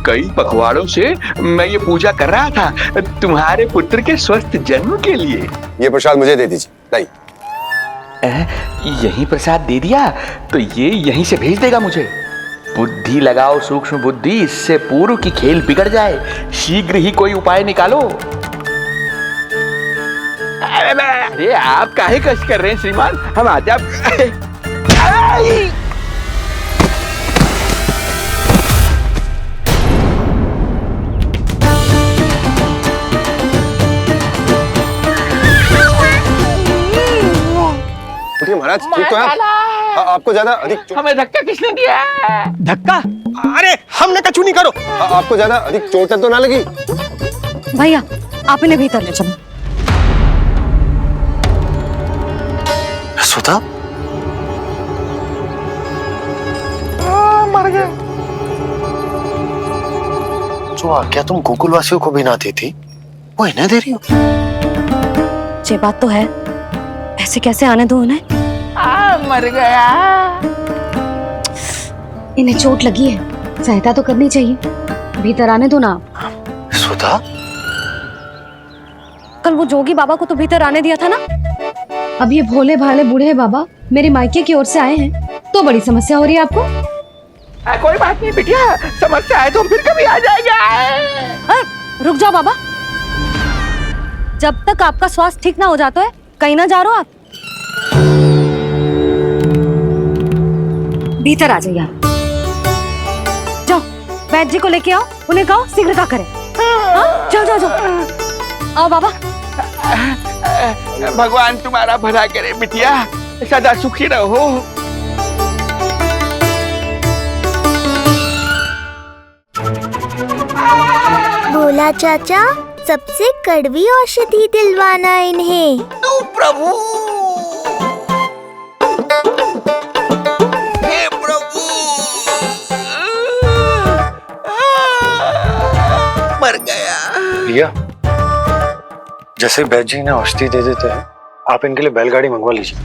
कई पखवाड़ों से मैं ये पूजा कर रहा था तुम्हारे पुत्र के स्वस्थ जन्म के लिए। ये प्रसाद मुझे दे दीजिए। यही प्रसाद दे दिया तो ये यहीं से भेज देगा मुझे। बुद्धि लगाओ, सूक्ष्म बुद्धि, इससे पूर्व की खेल बिगड़ जाए। शीघ्र ही कोई उपाय निकालो। अरे आप काहे कष्ट कर रहे हैं श्रीमान? हम आते आप। महाराज ठीक तो है? आपको ज्यादा अधिक हमें धक्का किसने दिया? धक्का? अरे हमने कछु नहीं करो। आपको ज्यादा अधिक चोट तो ना लगी? भैया, आप इन्हें भीतर ले चलो। यशोदा, मर गया। जो आज्ञा तुम गोकुलवासियों को भी ना दी थी, वो इन्हें दे रही हो? ये बात तो है, ऐसे कैसे आने दो उन्हें? मर गया। इन्हें चोट लगी है, सहायता तो करनी चाहिए। भीतर आने दो ना। यशोदा, कल वो जोगी बाबा को तो भीतर आने दिया था ना। अब ये भोले भाले बूढ़े बाबा मेरे मायके की ओर से आए हैं, तो बड़ी समस्या हो रही है आपको। कोई बात नहीं बिटिया, समस्या है तो फिर कभी आ जाएगा। रुक जाओ बाबा, जब तक आपका स्वास्थ्य ठीक ना हो जाता है कहीं ना जा रहे हो आप। भीतर आ जाइए आप। जाओ वैद्य जी को लेके आओ, उन्हें कहो शीघ्रता करें। जाओ जाओ जाओ। आओ बाबा। भगवान तुम्हारा भला करे बिटिया, सदा सुखी रहो। भोला चाचा, सबसे कड़वी औषधि दिलवाना इन्हें। प्रभु, हे प्रभु, मर गया। भैया, जैसे वैद्य जी ने औषधि दे देते हैं, आप इनके लिए बैलगाड़ी मंगवा लीजिए।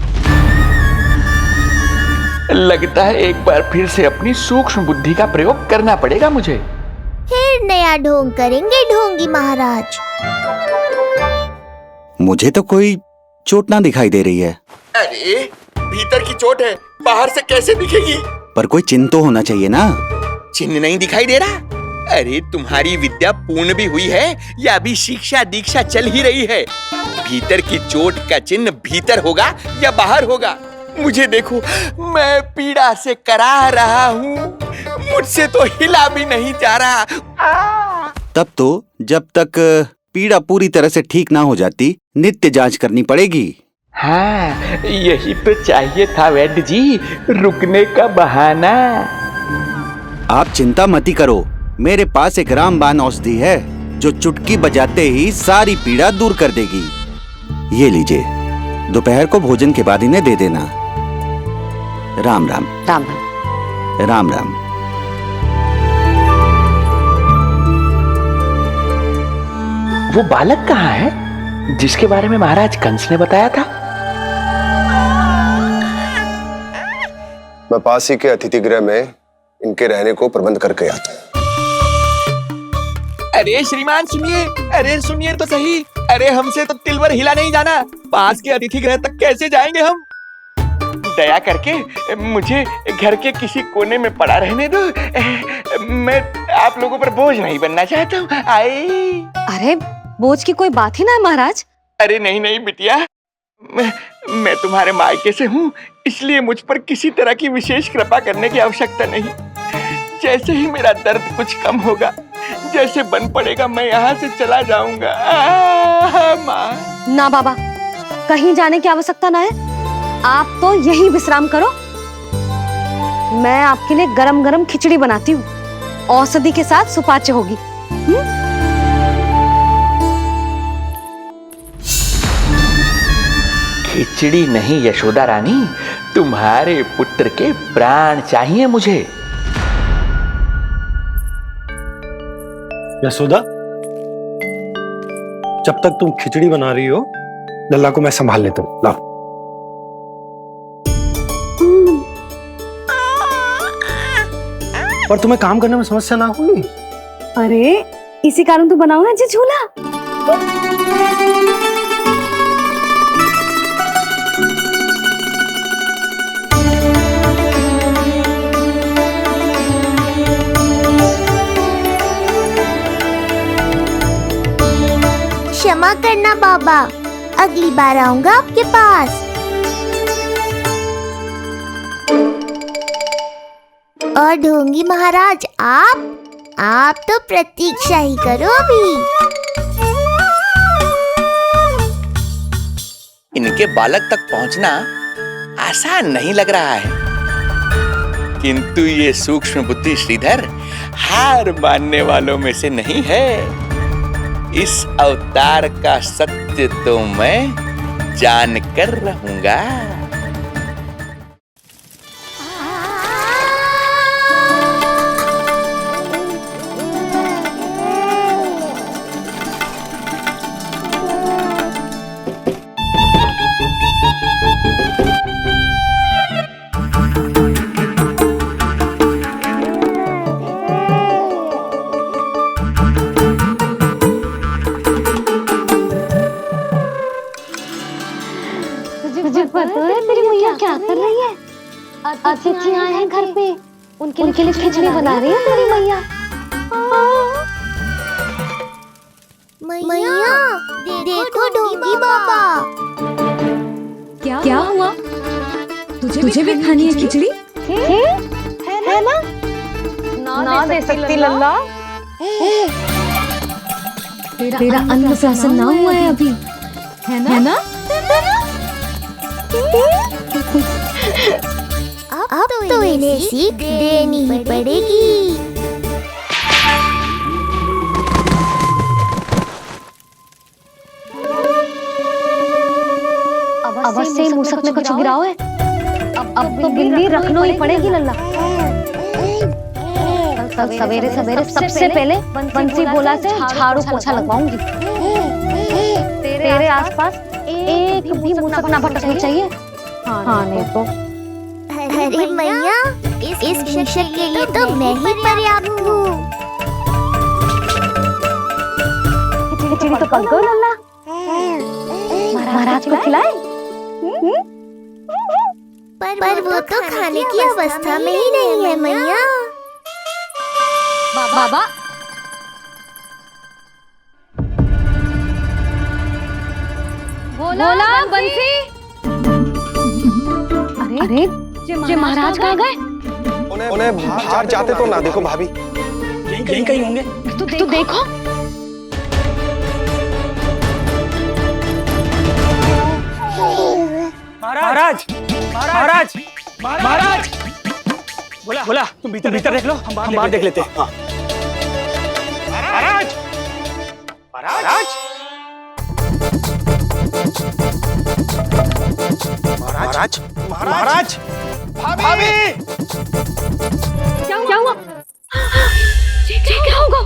लगता है एक बार फिर से अपनी सूक्ष्म बुद्धि का प्रयोग करना पड़ेगा मुझे। फिर नया ढोंग करेंगे ढोंगी महाराज। मुझे तो कोई चोट ना दिखाई दे रही है। अरे भीतर की चोट है, बाहर से कैसे दिखेगी? पर कोई चिन्ह तो होना चाहिए ना। चिन्ह नहीं दिखाई दे रहा? अरे तुम्हारी विद्या पूर्ण भी हुई है या अभी शिक्षा दीक्षा चल ही रही है? भीतर की चोट का चिन्ह भीतर होगा या बाहर होगा? मुझे देखो, मैं पीड़ा से करा रहा हूँ, मुझसे तो हिला भी नहीं जा रहा। तब तो जब तक पीड़ा पूरी तरह से ठीक ना हो जाती, नित्य जांच करनी पड़ेगी। हाँ, यही तो चाहिए था वैद्य जी, रुकने का बहाना। आप चिंता मती करो, मेरे पास एक रामबाण औषधि है, जो चुटकी बजाते ही सारी पीड़ा दूर कर देगी। ये लीजिए, दोपहर को भोजन के बाद इन्हें दे देना। राम राम। राम राम। राम राम। वो बालक कहाँ है जिसके बारे में महाराज कंस ने बताया था? मैं पास ही के अतिथि गृह में इनके रहने को प्रबंध करके आता हूँ। अरे श्रीमान सुनिए, अरे सुनिए तो सही। अरे हमसे तो तिल भर हिला नहीं जाना, पास के अतिथि गृह तक कैसे जाएंगे हम? दया करके मुझे घर के किसी कोने में पड़ा रहने दो। मैं आप लोगों पर बोझ नहीं बनना चाहता हूँ। आई। अरे बोझ की कोई बात ही ना है महाराज। अरे नहीं नहीं बिटिया, मैं तुम्हारे मायके से हूँ, इसलिए मुझ पर किसी तरह की विशेष कृपा करने की आवश्यकता नहीं। जैसे ही मेरा दर्द कुछ कम होगा, जैसे बन पड़ेगा, मैं यहाँ से चला जाऊंगा। माँ। ना बाबा, कहीं जाने की आवश्यकता ना है। आप तो यही विश्राम करो। मैं आपके लिए गरम गरम खिचड़ी बनाती हूँ, औषधि के साथ सुपाच्य होगी। खिचड़ी नहीं यशोदा रानी, तुम्हारे पुत्र के प्राण चाहिए मुझे। यशोदा, जब तक तुम खिचड़ी बना रही हो, लल्ला को मैं संभाल लेता हूँ। लाओ। पर तुम्हें काम करने में समस्या ना होगी? अरे इसी कारण तो बनाओ ना जी झूला। क्षमा करना बाबा, अगली बार आऊंगा आपके पास। और ढोंगी महाराज, आप तो प्रतीक्षा ही करो अभी। इनके बालक तक पहुंचना आसान नहीं लग रहा है, किंतु ये सूक्ष्म बुद्धि श्रीधर हार मानने वालों में से नहीं है। इस अवतार का सत्य तो मैं जानकर रहूंगा। पता है तेरी मैया क्या कर रही है? अतिथि आए हैं घर पे, उनके लिए खिचड़ी बना रही है तेरी मैया। मैया देखो ढोंगी बाबा। क्या हुआ? तुझे भी खानी है खिचड़ी? है ना? ना दे सकती लल्ला। तेरा अन्न प्राशन ना हुआ है अभी, है ना? अब तो इन्हें सीख देनी ही पड़ेगी। अवश्य मूसक में कुछ गिराओ है। अब तो बिल्ली रखना ही पड़ेगी लल्ला। कल सवेरे सवेरे सबसे पहले बंसी बोला से झाड़ू पोछा लगवाऊंगी। तेरे आसपास एक भी मूसक ना भटकनी चाहिए। हाँ नहीं तो। अरे मैया, इस शिक्षक के लिए तो मैं ही पर्याप्त हूँ। खिचड़ी तो पक गई लल्ला। महाराज को खिलाए? पर वो तो खाने की अवस्था में ही नहीं है मैया। बाबा बोला बंसी। अरे ये महाराज कहाँ गए? उन्हें बाहर जाते तो ना देखो भाभी। यहीं कहीं होंगे। तू देखो। महाराज महाराज महाराज, बोला तुम भीतर देख लो, हम बाहर देख लेते हैं। महाराज महाराज महाराज महाराज भाभी क्या हुआ? क्या होगा?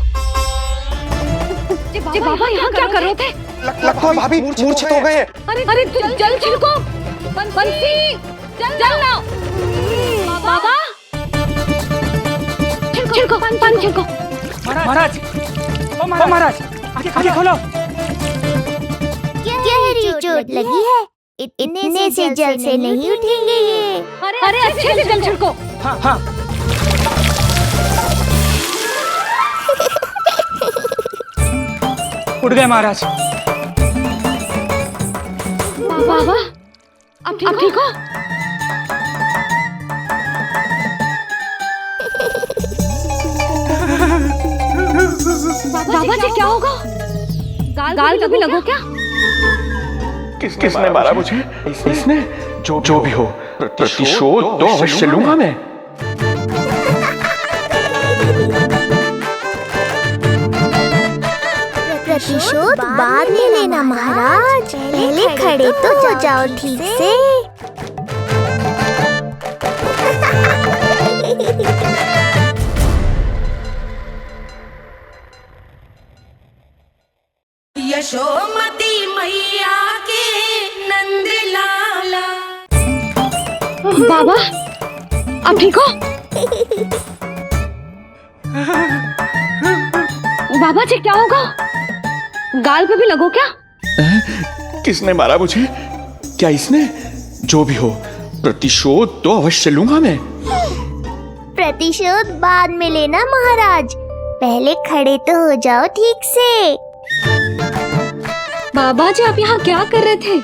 बाबा यहाँ क्या कर रहे थे? लगता है भाभी मूर्छित हो गए हैं। अरे जल छिड़को, बंसी जल ना। बाबा छिड़को, पानी छिड़को। महाराज, ओ महाराज, आगे खोलो। गहरी चोट लगी है, इतने से जल से नहीं उठेंगे ये। अरे अच्छे से जल छिड़को। हाँ हाँ। उठ गए महाराज। बाबा अब ठीक हो? बाबा जी क्या होगा? गाल कभी लगो क्या? किसने मारा मुझे? इसने जो भी हो प्रतिशोध तो अवश्य लूंगा मैं। प्रतिशोध बाद में लेना महाराज, पहले खड़े तो हो जाओ ठीक से। यशोमती मैया के नंद लाला। बाबा अब ठीक हो? बाबा जी क्या होगा? गाल पे भी लगो क्या? किसने मारा मुझे? क्या इसने? जो भी हो प्रतिशोध तो अवश्य लूंगा मैं। प्रतिशोध बाद में लेना महाराज, पहले खड़े तो हो जाओ ठीक से। बाबा जी आप यहाँ क्या कर रहे थे?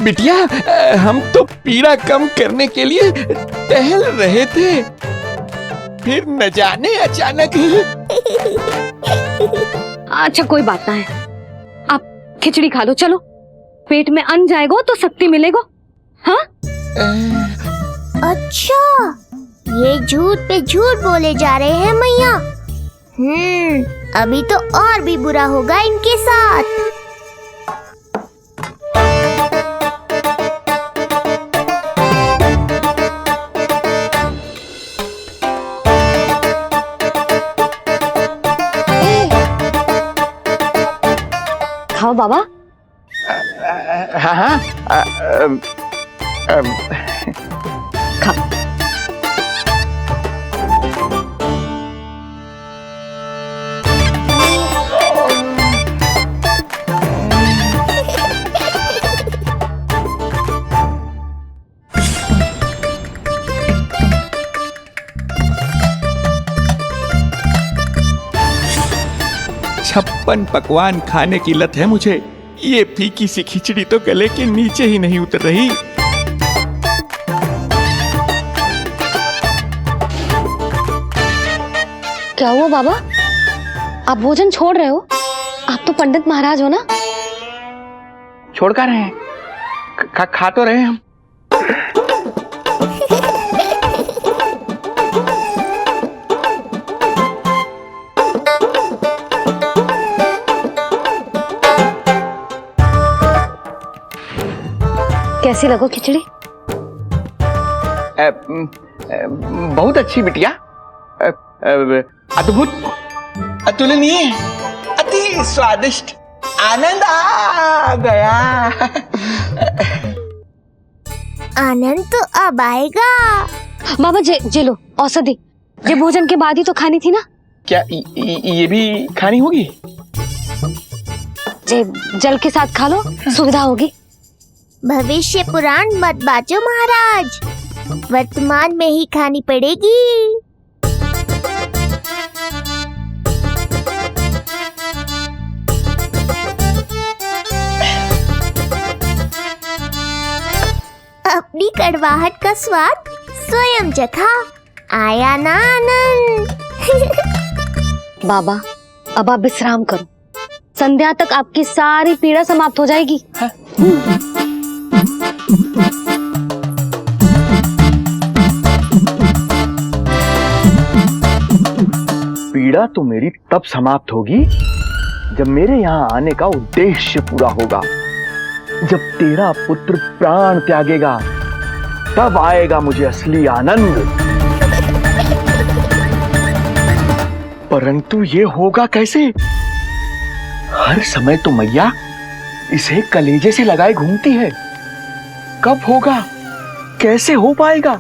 बिटिया हम तो पीड़ा कम करने के लिए टहल रहे थे, फिर न जाने अचानक। अच्छा कोई बात ना है, आप खिचड़ी खा लो। चलो पेट में अन्न जाएगा तो शक्ति मिलेगा। हाँ अच्छा ये झूठ पे झूठ बोले जा रहे हैं मैया। अभी तो और भी बुरा होगा इनके साथ। खाओ बाबा। हाँ खा। छप्पन पकवान खाने की लत है मुझे, ये फीकी सी खिचड़ी तो गले के नीचे ही नहीं उतर रही। क्या हुआ बाबा? आप भोजन छोड़ रहे हो? आप तो पंडित महाराज हो ना? छोड़ कर रहे हैं, खा तो रहे हैं हम। कैसी लगो खिचड़ी? बहुत अच्छी बिटिया, अद्भुत, अतुलनीय, अति स्वादिष्ट, आनंद आ गया। आनंद तो अब आएगा। बाबा जे लो औषधि, ये भोजन के बाद ही तो खानी थी ना? क्या ये भी खानी होगी? जे जल के साथ खा लो, सुविधा होगी। भविष्य पुराण मत बाजो महाराज, वर्तमान में ही खानी पड़ेगी। अपनी कड़वाहट का स्वाद स्वयं चखा, आया ना आनंद। बाबा अब आप विश्राम करो, संध्या तक आपकी सारी पीड़ा समाप्त हो जाएगी। पीड़ा तो मेरी तब समाप्त होगी जब मेरे यहाँ आने का उद्देश्य पूरा होगा, जब तेरा पुत्र प्राण त्यागेगा, तब आएगा मुझे असली आनंद। परंतु ये होगा कैसे? हर समय तो मैया इसे कलेजे से लगाए घूमती है। कब होगा? कैसे हो पाएगा?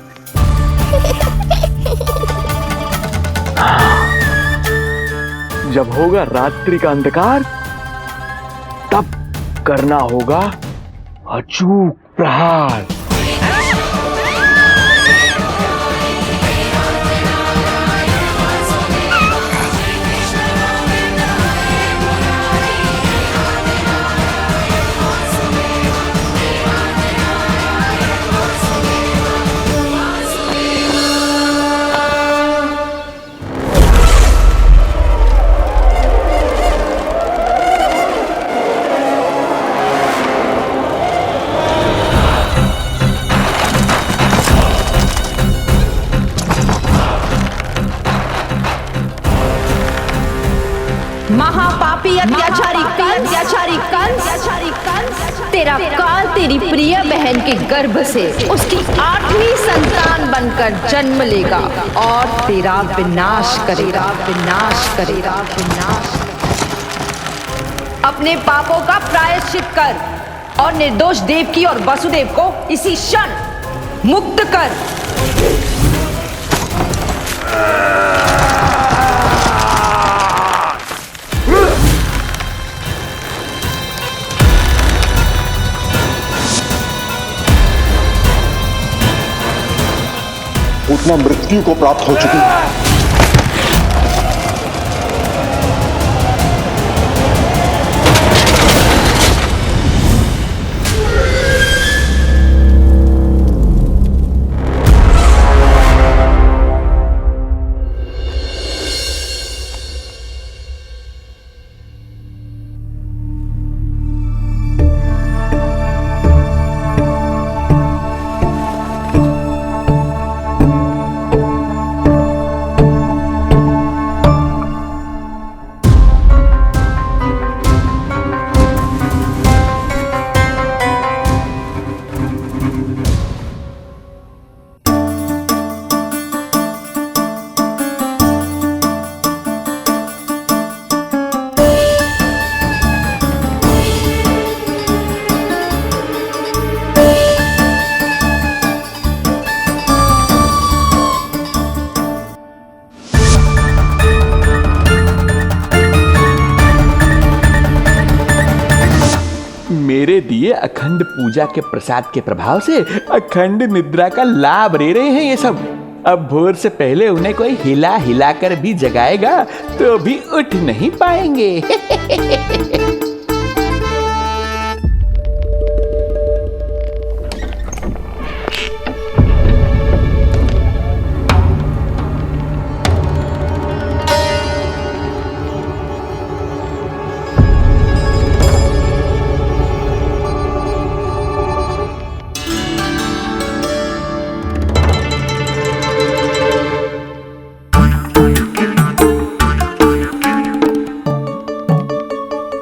जब होगा रात्रि का अंधकार, तब करना होगा अचूक प्रहार। महापापी अत्याचारी कंस, तेरा काल तेरी प्रिय बहन के गर्भ से उसकी 8वीं संतान बनकर जन्म लेगा और तेरा विनाश करेगा। अपने पापों का प्रायश्चित कर और निर्दोष देवकी और वसुदेव को इसी क्षण मुक्त कर। उतना मृत्यु को प्राप्त हो चुकी है। मेरे दिए अखंड पूजा के प्रसाद के प्रभाव से अखंड निद्रा का लाभ ले रहे हैं ये सब। अब भोर से पहले उन्हें कोई हिला हिलाकर भी जगाएगा तो भी उठ नहीं पाएंगे।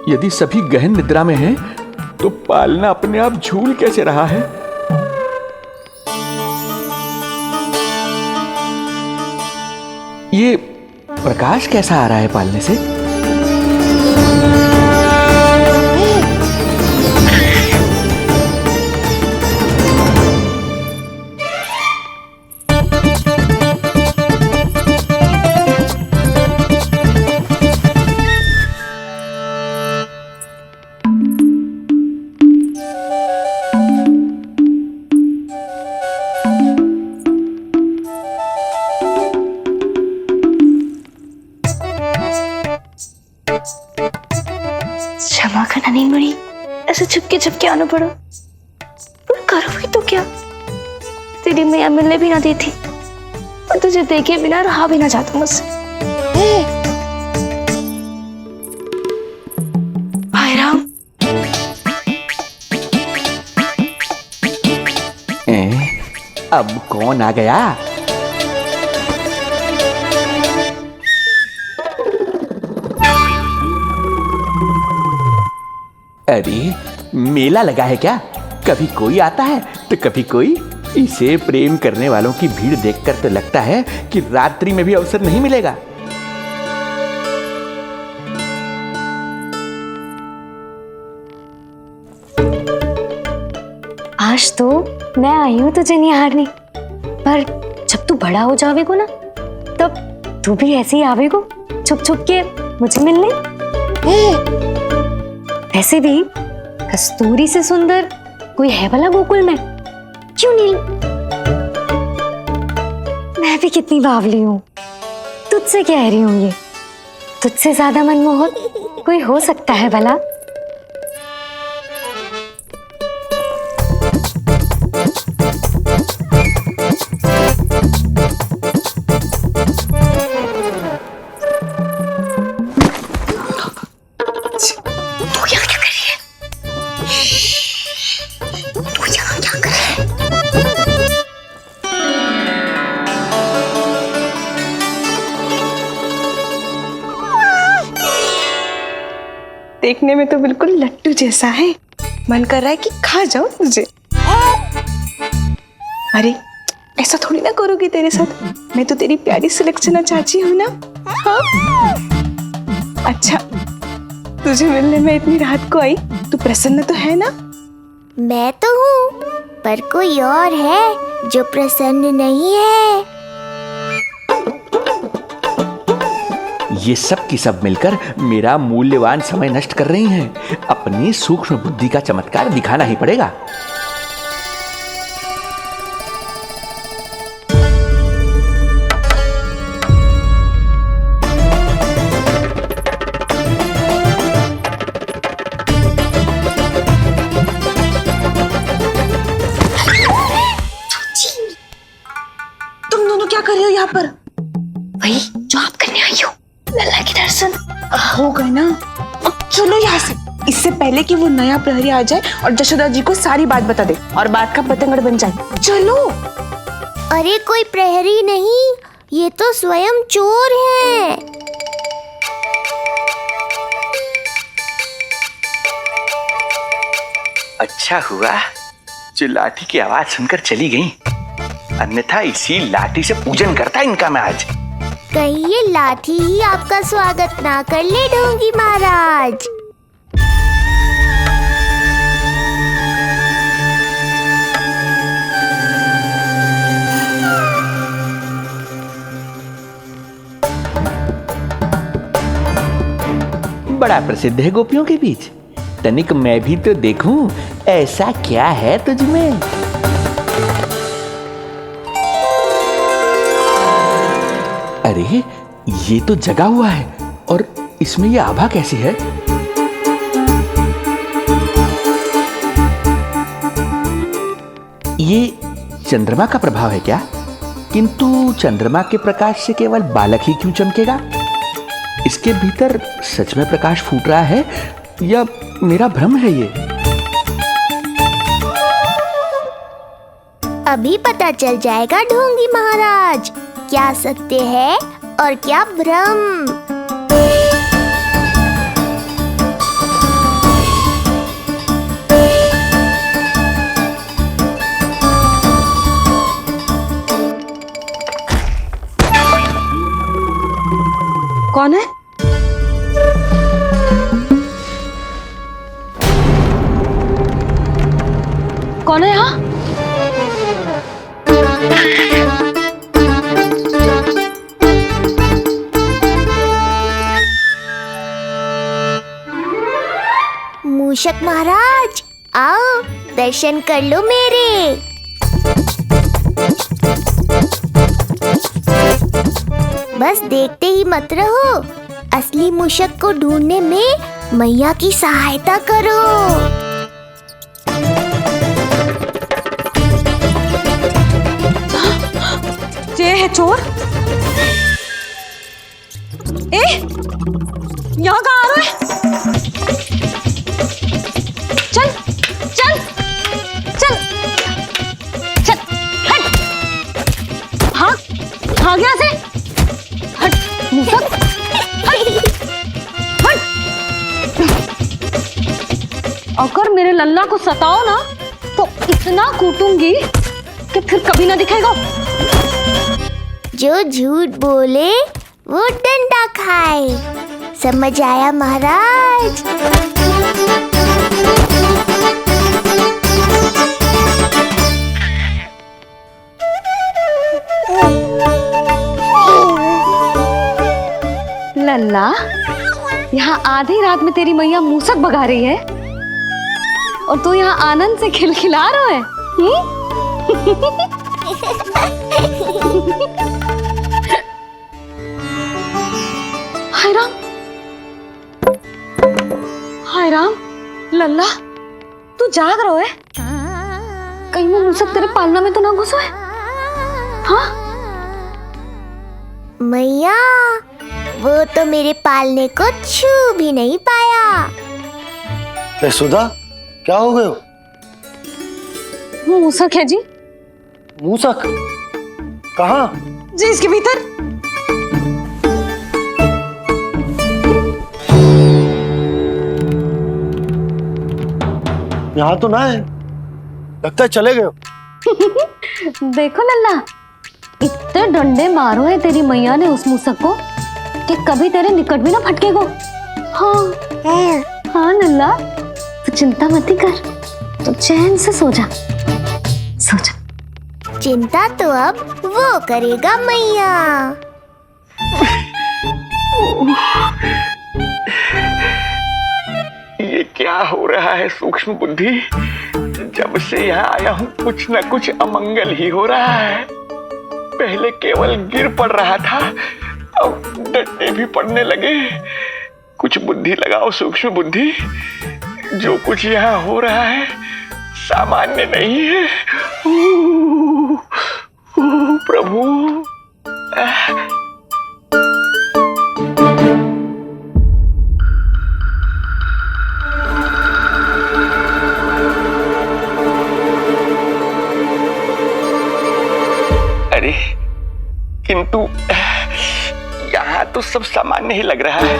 यदि सभी गहन निद्रा में हैं, तो पालना अपने आप झूल कैसे रहा है? ये प्रकाश कैसा आ रहा है पालने से? क्षमा करना नहीं मुड़ी, ऐसे छुपके आना पड़ा। पर करो भी तो क्या? तेरी मैया मिलने भी ना दी थी और तुझे देखे बिना रहा भी ना जाता मुझसे। भाई राम, अब कौन आ गया? अरे मेला लगा है क्या? कभी कोई आता है तो कभी कोई। इसे प्रेम करने वालों की भीड़ देखकर तो लगता है कि रात्रि में भी अवसर नहीं मिलेगा। आज तो मैं आई हूँ तुझे निहारने, पर जब तू बड़ा हो जावेगो ना, तब तू भी ऐसे ही आवेगो छुप छुप के मुझे मिलने। ऐसे भी कस्तूरी से सुंदर कोई है भला गोकुल में? क्यों नील? मैं भी कितनी बावली हूँ, तुझसे कह रही हूँ ये। तुझसे ज्यादा मनमोहक कोई हो सकता है भला? देखने में तो बिल्कुल लट्टू जैसा है, मन कर रहा है कि खा जाओ तुझे। अरे ऐसा थोड़ी ना करोगी तेरे साथ, मैं तो तेरी प्यारी सुलक्षणा चाची हूँ ना। हाँ? अच्छा, तुझे मिलने में इतनी रात को आई, तू प्रसन्न तो है ना? मैं तो हूँ, पर कोई और है जो प्रसन्न नहीं है। ये सब की सब मिलकर मेरा मूल्यवान समय नष्ट कर रही हैं। अपनी सूक्ष्म बुद्धि का चमत्कार दिखाना ही पड़ेगा। तुम दोनों क्या कर रहे हो यहाँ पर? वही जो आप करने आई हो, लल्ला के दर्शन हो गए ना। अब चलो यहाँ से, इससे पहले कि वो नया प्रहरी आ जाए और जशोदा जी को सारी बात बता दे और बात का पतंगड़ बन जाए। चलो। अरे कोई प्रहरी नहीं, ये तो स्वयं चोर है। अच्छा हुआ जो लाठी की आवाज सुनकर चली गई, अन्यथा इसी लाठी से पूजन करता इनका मैं आज। कहीं ये लाठी ही आपका स्वागत ना कर ले ढोंगी महाराज। बड़ा प्रसिद्ध है गोपियों के बीच। तनिक मैं भी तो देखूं ऐसा क्या है तुझमें। अरे ये तो जगा हुआ है, और इसमें ये आभा कैसी है? ये चंद्रमा का प्रभाव है क्या? किंतु चंद्रमा के प्रकाश से केवल बालक ही क्यों चमकेगा? इसके भीतर सच में प्रकाश फूट रहा है या मेरा भ्रम है ये? अभी पता चल जाएगा ढोंगी महाराज, क्या सत्य है और क्या भ्रम। कौन है? कौन है यहाँ? मूषक महाराज आओ, दर्शन कर लो मेरे। बस देखते ही मत रहो, असली मूषक को ढूंढने में मैया की सहायता करो। ये है चोर। यहाँ कहाँ आ रहा है? चल चल चल चल, हट भाग यहाँ से, हट मूसक, हट हट। अगर मेरे लल्ला को सताओ ना तो इतना कूटूंगी कि फिर कभी ना दिखेगा। जो झूठ बोले वो डंडा खाए, समझ आया महाराज? लल्ला, यहाँ आधी रात में तेरी मैया मूसक भगा रही है और तू यहाँ आनंद से खिलखिला रहा है। हाय राम, हाय राम, लल्ला तू जाग रहा है? कहीं वो मूसक तेरे पालना में तो ना घुसो है? हाँ मैया, वो तो मेरे पालने को छू भी नहीं पाया। सुधा, क्या हो गए हो? वो मूसक है जी। मूसक? कहाँ? जी इसके भीतर। यहाँ तो ना है, लगता है चले गए हो। देखो लल्ला, इतने डंडे मारो है तेरी मैया ने उस मूसक को कि कभी तेरे निकट भी ना फटकेगा। हाँ हाँ लल्ला, तू चिंता मत ही कर, तू चैन से सो जा, सो जा। चिंता तो अब वो करेगा मैया। ये क्या हो रहा है सूक्ष्म बुद्धि? जब से यहाँ आया हूँ कुछ न कुछ अमंगल ही हो रहा है। पहले केवल गिर पड़ रहा था, अब डंडे भी पड़ने लगे। कुछ बुद्धि लगाओ सूक्ष्म बुद्धि, जो कुछ यहाँ हो रहा है सामान्य नहीं है। प्रभु, अरे किंतु यहाँ तो सब सामान्य ही लग रहा है।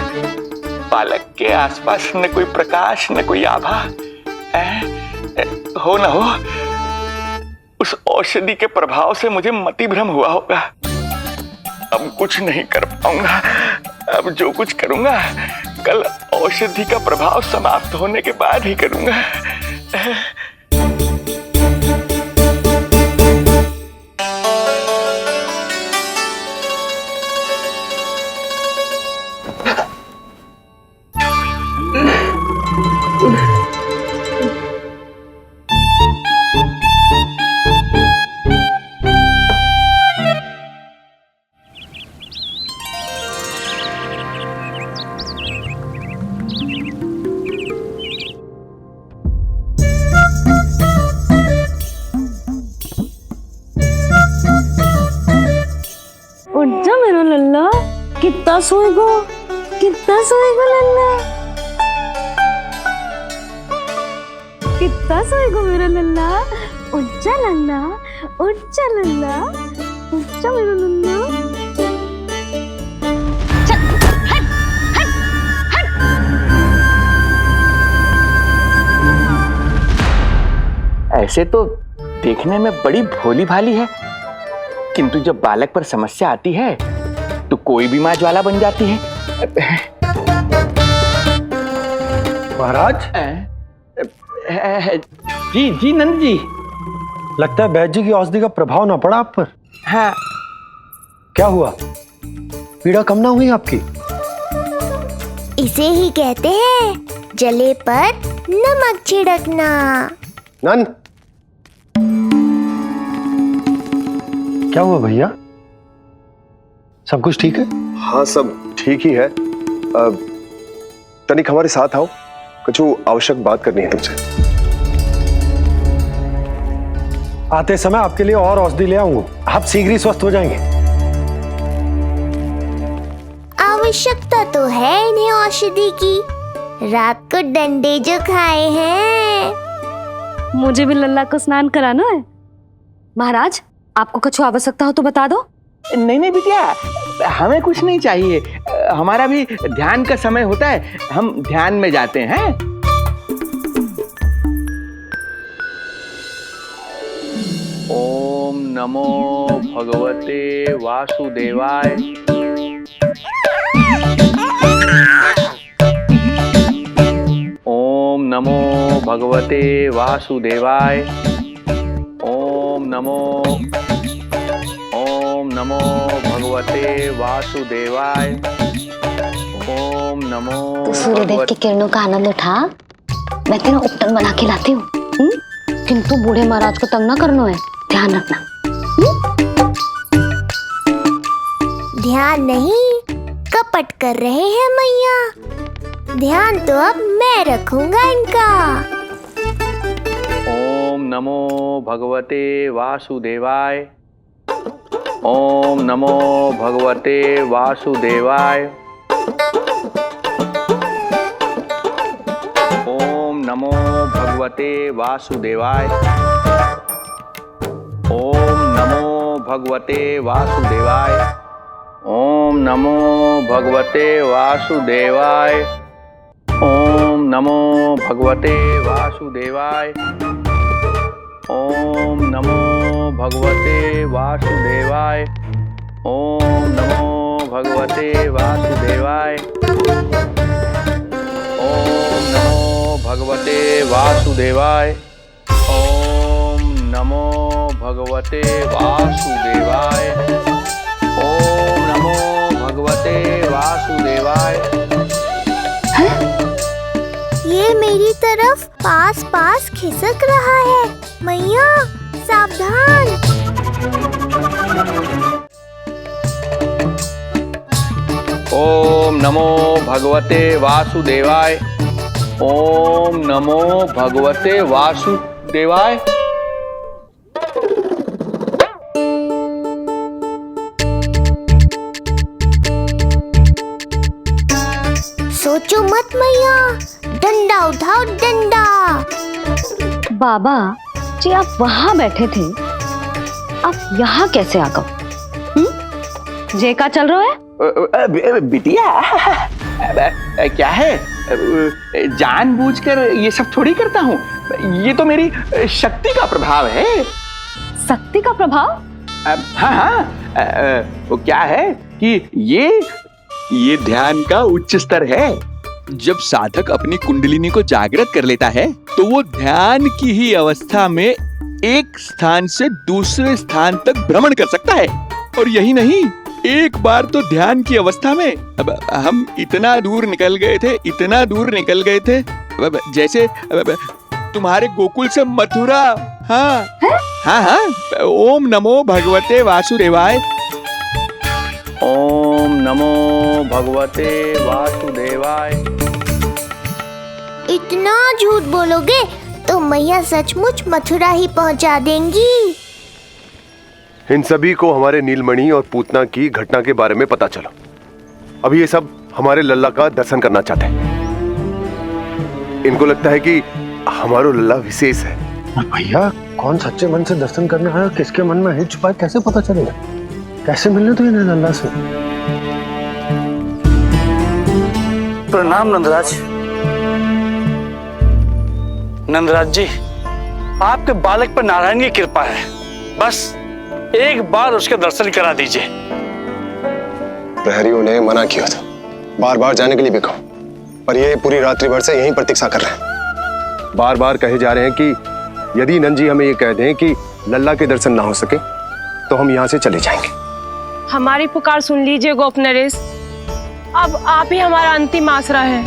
बालक के आसपास न कोई प्रकाश न कोई आभा। हो न हो उस औषधि के प्रभाव से मुझे मति भ्रम हुआ होगा। अब कुछ नहीं कर पाऊंगा। अब जो कुछ करूंगा कल औषधि का प्रभाव समाप्त होने के बाद ही करूंगा। उठ जा मेरा लल्ला, कितना सोएगो, कितना सोएगो लल्ला, कितना सोएगो मेरा लल्ला। उठ जा लल्ला, उठ जा लल्ला, उठ जा मेरा लल्ला। चल, हट, हट, हट। ऐसे तो देखने में बड़ी भोली भाली है, किंतु जब बालक पर समस्या आती है तो कोई भी माँ ज्वाला बन जाती है। महाराज? जी जी नंद जी। लगता है वैद्य जी की औषधि का प्रभाव ना पड़ा आप पर। हाँ। क्या हुआ? पीड़ा कम ना हुई आपकी? इसे ही कहते हैं जले पर नमक छिड़कना। नंद, क्या हुआ भैया? सब कुछ ठीक है? हाँ सब ठीक ही है। तनिक हमारे साथ आओ, कुछ आवश्यक बात करनी है तुमसे। आते समय आपके लिए और औषधि ले आऊंगा, आप शीघ्र ही स्वस्थ हो जाएंगे। आवश्यकता तो है इन्हें औषधि की, रात को डंडे जो खाए हैं। मुझे भी लल्ला को स्नान कराना है। महाराज, आपको कुछ आवश्यकता हो तो बता दो। नहीं नहीं बिटिया, हमें कुछ नहीं चाहिए। हमारा भी ध्यान का समय होता है, हम ध्यान में जाते हैं। नमो भगवते वासुदेवाय। ओम नमो भगवते वासुदेवाय। ओम नमो भगवते वासुदेवाय। ओम नमो तो सूर्यदेव की किरणों का आनंद उठा। मैं तेरा उपटन बना के लाती हूँ, किंतु बूढ़े महाराज को तंग ना करना है, ध्यान रखना। ध्यान नहीं, कपट कर रहे हैं मैया। ध्यान तो अब मैं रखूंगा इनका। ओम नमो भगवते वासुदेवाय। ओम नमो भगवते वासुदेवाय। ओम नमो भगवते वासुदेवाय। ओम नमो भगवते वासुदेवाय। ओम नमो भगवते वासुदेवाय। ओम नमो भगवते वासुदेवाय। ओम नमो भगवते वासुदेवाय। ओम नमो भगवते वासुदेवाय। ओम नमो भगवते वासुदेवाय। ओम नमो भगवते वासुदेवाय। ओम नमो भगवते वासुदेवाय। ये मेरी तरफ पास पास खिसक रहा है। मैया सावधान। ओम नमो भगवते वासुदेवाय। ओम नमो भगवते वासुदेवाय। सोचो मत मैया, डंडा उठाओ डंडा। बाबा जी आप वहां बैठे थे, आप यहाँ कैसे आ गए? जे का चल रहा है? बिटिया क्या है, जानबूझकर ये सब थोड़ी करता हूँ। ये तो मेरी शक्ति का प्रभाव है। शक्ति का प्रभाव? हाँ, वो क्या है कि ये ध्यान का उच्च स्तर है। जब साधक अपनी कुंडलिनी को जागृत कर लेता है तो वो ध्यान की ही अवस्था में एक स्थान से दूसरे स्थान तक भ्रमण कर सकता है। और यही नहीं, एक बार तो ध्यान की अवस्था में अब हम इतना दूर निकल गए थे, जैसे तुम्हारे गोकुल से मथुरा। हाँ, ओम नमो भगवते वासुदेवाय। ओम नमो भगवते वासुदेवाय। इतना झूठ बोलोगे तो मैया सचमुच मथुरा ही पहुंचा देंगी। इन सभी को हमारे नीलमणि और पूतना की घटना के बारे में पता चला। अभी ये सब हमारे लल्ला का दर्शन करना चाहते हैं। इनको लगता है कि हमारा लल्ला विशेष है। भैया कौन सच्चे मन से दर्शन करने आया, किसके मन में हित छुपा है, कैसे पता चलेगा? कैसे मिलने तो इन्हें लल्ला से? प्रणाम नंदराज। नंदराज जी, आपके बालक पर नारायण की कृपा है। बस एक बार उसके दर्शन करा दीजिए। प्रहरियों ने मना किया था, बार बार जाने के लिए भी कहा, पर ये पूरी रात्रि भर से यहीं प्रतीक्षा कर रहे हैं। बार बार कहे जा रहे हैं कि यदि नंद जी हमें ये कह दें कि लल्ला के दर्शन ना हो सके तो हम यहाँ से चले जाएंगे। हमारी पुकार सुन लीजिए गोप नरेश, अब आप ही हमारा अंतिम आसरा है।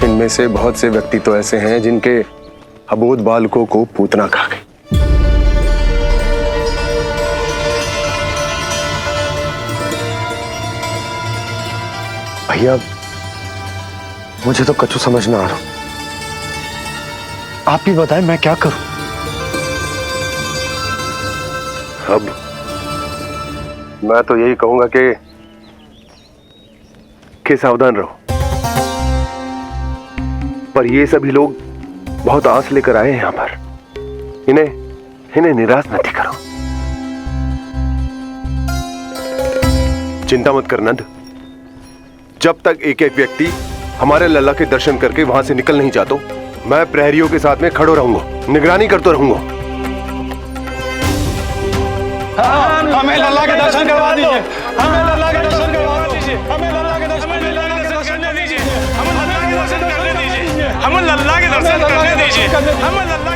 इनमें से बहुत से व्यक्ति तो ऐसे हैं जिनके अबोध बालकों को पूतना खा गई। भैया मुझे तो कछु समझ ना आ रहा। आप ही बताएं मैं क्या करूं? अब मैं तो यही कहूंगा कि सावधान रहो। पर ये सभी लोग बहुत आस लेकर आए हैं यहाँ पर। इन्हें निराश मत करो। चिंता मत कर नंद, जब तक एक एक व्यक्ति हमारे लल्ला के दर्शन करके वहां से निकल नहीं जाता मैं प्रहरियों के साथ में खड़ो रहूंगा, निगरानी करते रहूंगा। हमें लल्ला के दर्शन करवा दीजिए, हमें लल्ला के दर्शन करवा दीजिए, हमें लल्ला के दर्शन करने दीजिए, हमें लल्ला के दर्शन करने दीजिए, हमें लल्ला के दर्शन करने दीजिए, हमें लल्ला